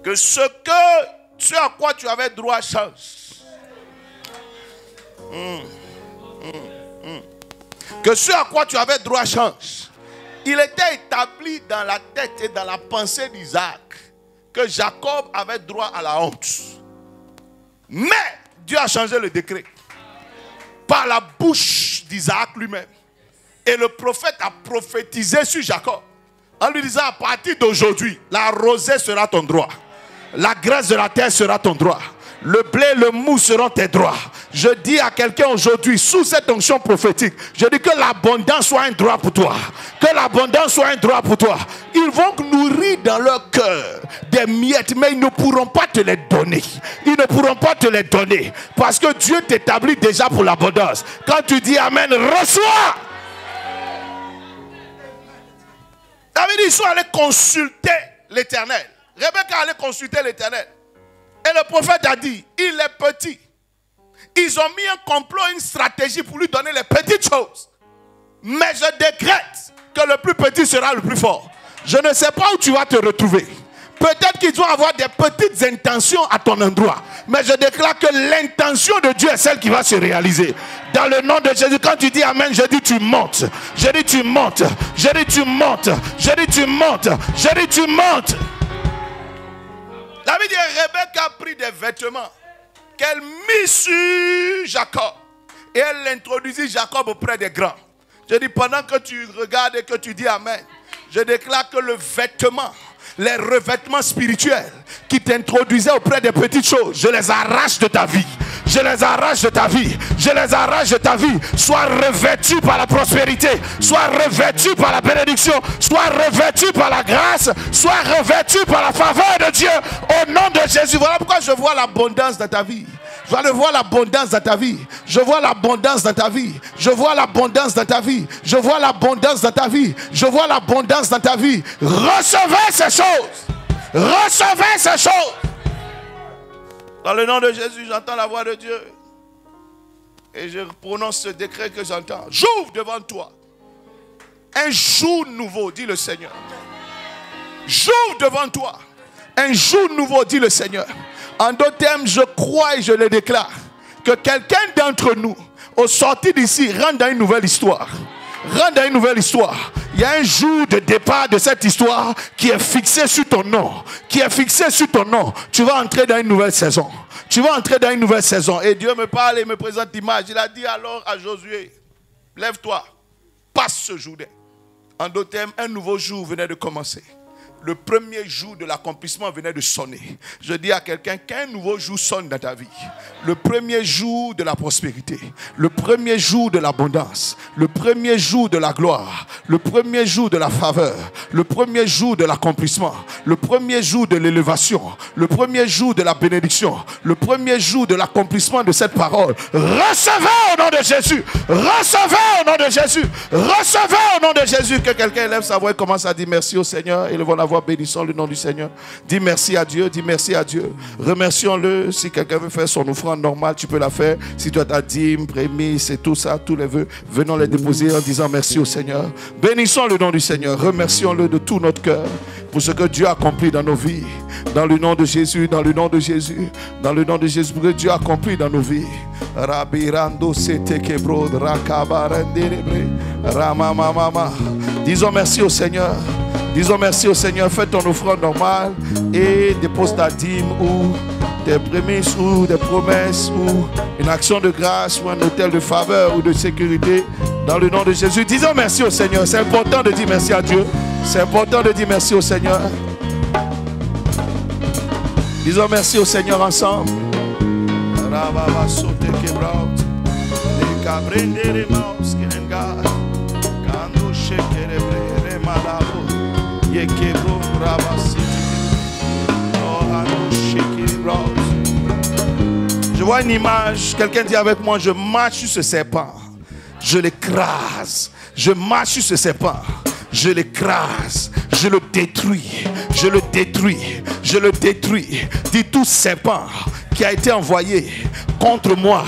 que ce à quoi tu avais droit change. Que ce à quoi tu avais droit change. Il était établi dans la tête et dans la pensée d'Isaac que Jacob avait droit à la honte. Mais Dieu a changé le décret par la bouche d'Isaac lui-même. Et le prophète a prophétisé sur Jacob en lui disant à partir d'aujourd'hui, la rosée sera ton droit. La graisse de la terre sera ton droit. Le blé, le mou seront tes droits. Je dis à quelqu'un aujourd'hui, sous cette onction prophétique, je dis que l'abondance soit un droit pour toi. Que l'abondance soit un droit pour toi. Ils vont nourrir dans leur cœur des miettes, mais ils ne pourront pas te les donner. Ils ne pourront pas te les donner. Parce que Dieu t'établit déjà pour l'abondance. Quand tu dis Amen, reçois. David dit, ils sont allés consulter l'Éternel. Rebecca allait consulter l'Éternel. Et le prophète a dit, il est petit. Ils ont mis un complot, une stratégie pour lui donner les petites choses. Mais je décrète que le plus petit sera le plus fort. Je ne sais pas où tu vas te retrouver. Peut-être qu'ils vont avoir des petites intentions à ton endroit. Mais je déclare que l'intention de Dieu est celle qui va se réaliser. Dans le nom de Jésus, quand tu dis Amen, je dis tu montes. Je dis tu montes. Je dis tu montes. Je dis tu montes. Je dis tu montes. David dit, Rebecca a pris des vêtements qu'elle mit sur Jacob. Et elle introduisit Jacob auprès des grands. Je dis, pendant que tu regardes et que tu dis Amen, je déclare que le vêtement, les revêtements spirituels qui t'introduisaient auprès des petites choses, je les arrache de ta vie. Je les arrache de ta vie. Je les arrache de ta vie. Sois revêtu par la prospérité. Sois revêtu par la bénédiction. Sois revêtu par la grâce. Sois revêtu par la faveur de Dieu. Au nom de Jésus. Voilà pourquoi je vois l'abondance dans ta vie. Je vois l'abondance dans ta vie. Je vois l'abondance dans ta vie. Je vois l'abondance dans ta vie. Je vois l'abondance dans ta vie. Je vois l'abondance dans ta vie. Recevez ces choses. Recevez ces choses. Dans le nom de Jésus, j'entends la voix de Dieu. Et je prononce ce décret que j'entends. J'ouvre devant toi un jour nouveau, dit le Seigneur. J'ouvre devant toi un jour nouveau, dit le Seigneur. En d'autres termes, je crois et je le déclare que quelqu'un d'entre nous, au sortir d'ici, rentre dans une nouvelle histoire. Rentre dans une nouvelle histoire. Il y a un jour de départ de cette histoire qui est fixé sur ton nom. Qui est fixé sur ton nom. Tu vas entrer dans une nouvelle saison. Tu vas entrer dans une nouvelle saison. Et Dieu me parle et me présente l'image. Il a dit alors à Josué, lève-toi, passe ce jour-là. En d'autres termes, un nouveau jour venait de commencer. Le premier jour de l'accomplissement venait de sonner. Je dis à quelqu'un qu'un nouveau jour sonne dans ta vie. Le premier jour de la prospérité. Le premier jour de l'abondance. Le premier jour de la gloire. Le premier jour de la faveur. Le premier jour de l'accomplissement. Le premier jour de l'élévation. Le premier jour de la bénédiction. Le premier jour de l'accomplissement de cette parole. Recevez au nom de Jésus. Recevez au nom de Jésus. Recevez au nom de Jésus. Que quelqu'un élève sa voix et commence à dire merci au Seigneur. Élevons la voix. voix, bénissons le nom du Seigneur. Dis merci à Dieu, dis merci à Dieu. Remercions-le. Si quelqu'un veut faire son offrande normale, tu peux la faire. Si tu as ta dîme, prémisse et tout ça, tous les vœux, venons les déposer en disant merci au Seigneur. Bénissons le nom du Seigneur. Remercions-le de tout notre cœur pour ce que Dieu a accompli dans nos vies. Dans le nom de Jésus, dans le nom de Jésus, dans le nom de Jésus, pour que Dieu a accompli dans nos vies. Disons merci au Seigneur. Disons merci au Seigneur. Fais ton offrande normale et dépose ta dîme ou des prémices ou des promesses ou une action de grâce ou un hôtel de faveur ou de sécurité dans le nom de Jésus. Disons merci au Seigneur. C'est important de dire merci à Dieu. C'est important de dire merci au Seigneur. Disons merci au Seigneur ensemble. Je vois une image. Quelqu'un dit avec moi, je marche sur ce serpent. Je l'écrase. Je marche sur ce serpent. Je l'écrase. Je le détruis. Je le détruis. Je le détruis. Dis tout serpent qui a été envoyé contre moi,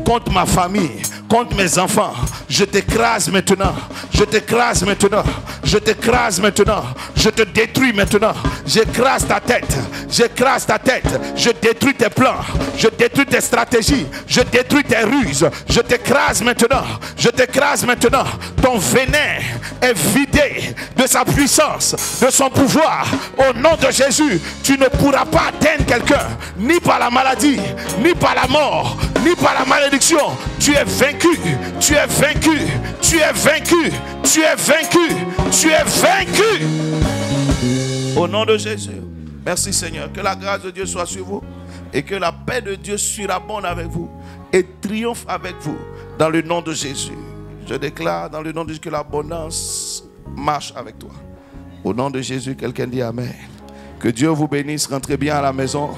contre ma famille, contre mes enfants. Je t'écrase maintenant. Je t'écrase maintenant. Je t'écrase maintenant. Je te détruis maintenant. J'écrase ta tête. J'écrase ta tête. Je détruis tes plans. Je détruis tes stratégies. Je détruis tes ruses. Je t'écrase maintenant. Je t'écrase maintenant. Ton venin est vidé de sa puissance, de son pouvoir. Au nom de Jésus, tu ne pourras pas atteindre quelqu'un, ni par la maladie, ni par la mort, ni par la malédiction. Tu es vaincu. Tu es vaincu. Tu es vaincu. Tu es vaincu. Tu es vaincu. Au nom de Jésus. Merci Seigneur. Que la grâce de Dieu soit sur vous et que la paix de Dieu surabonde avec vous et triomphe avec vous dans le nom de Jésus. Je déclare dans le nom de Jésus que l'abondance marche avec toi. Au nom de Jésus, quelqu'un dit Amen. Que Dieu vous bénisse. Rentrez bien à la maison.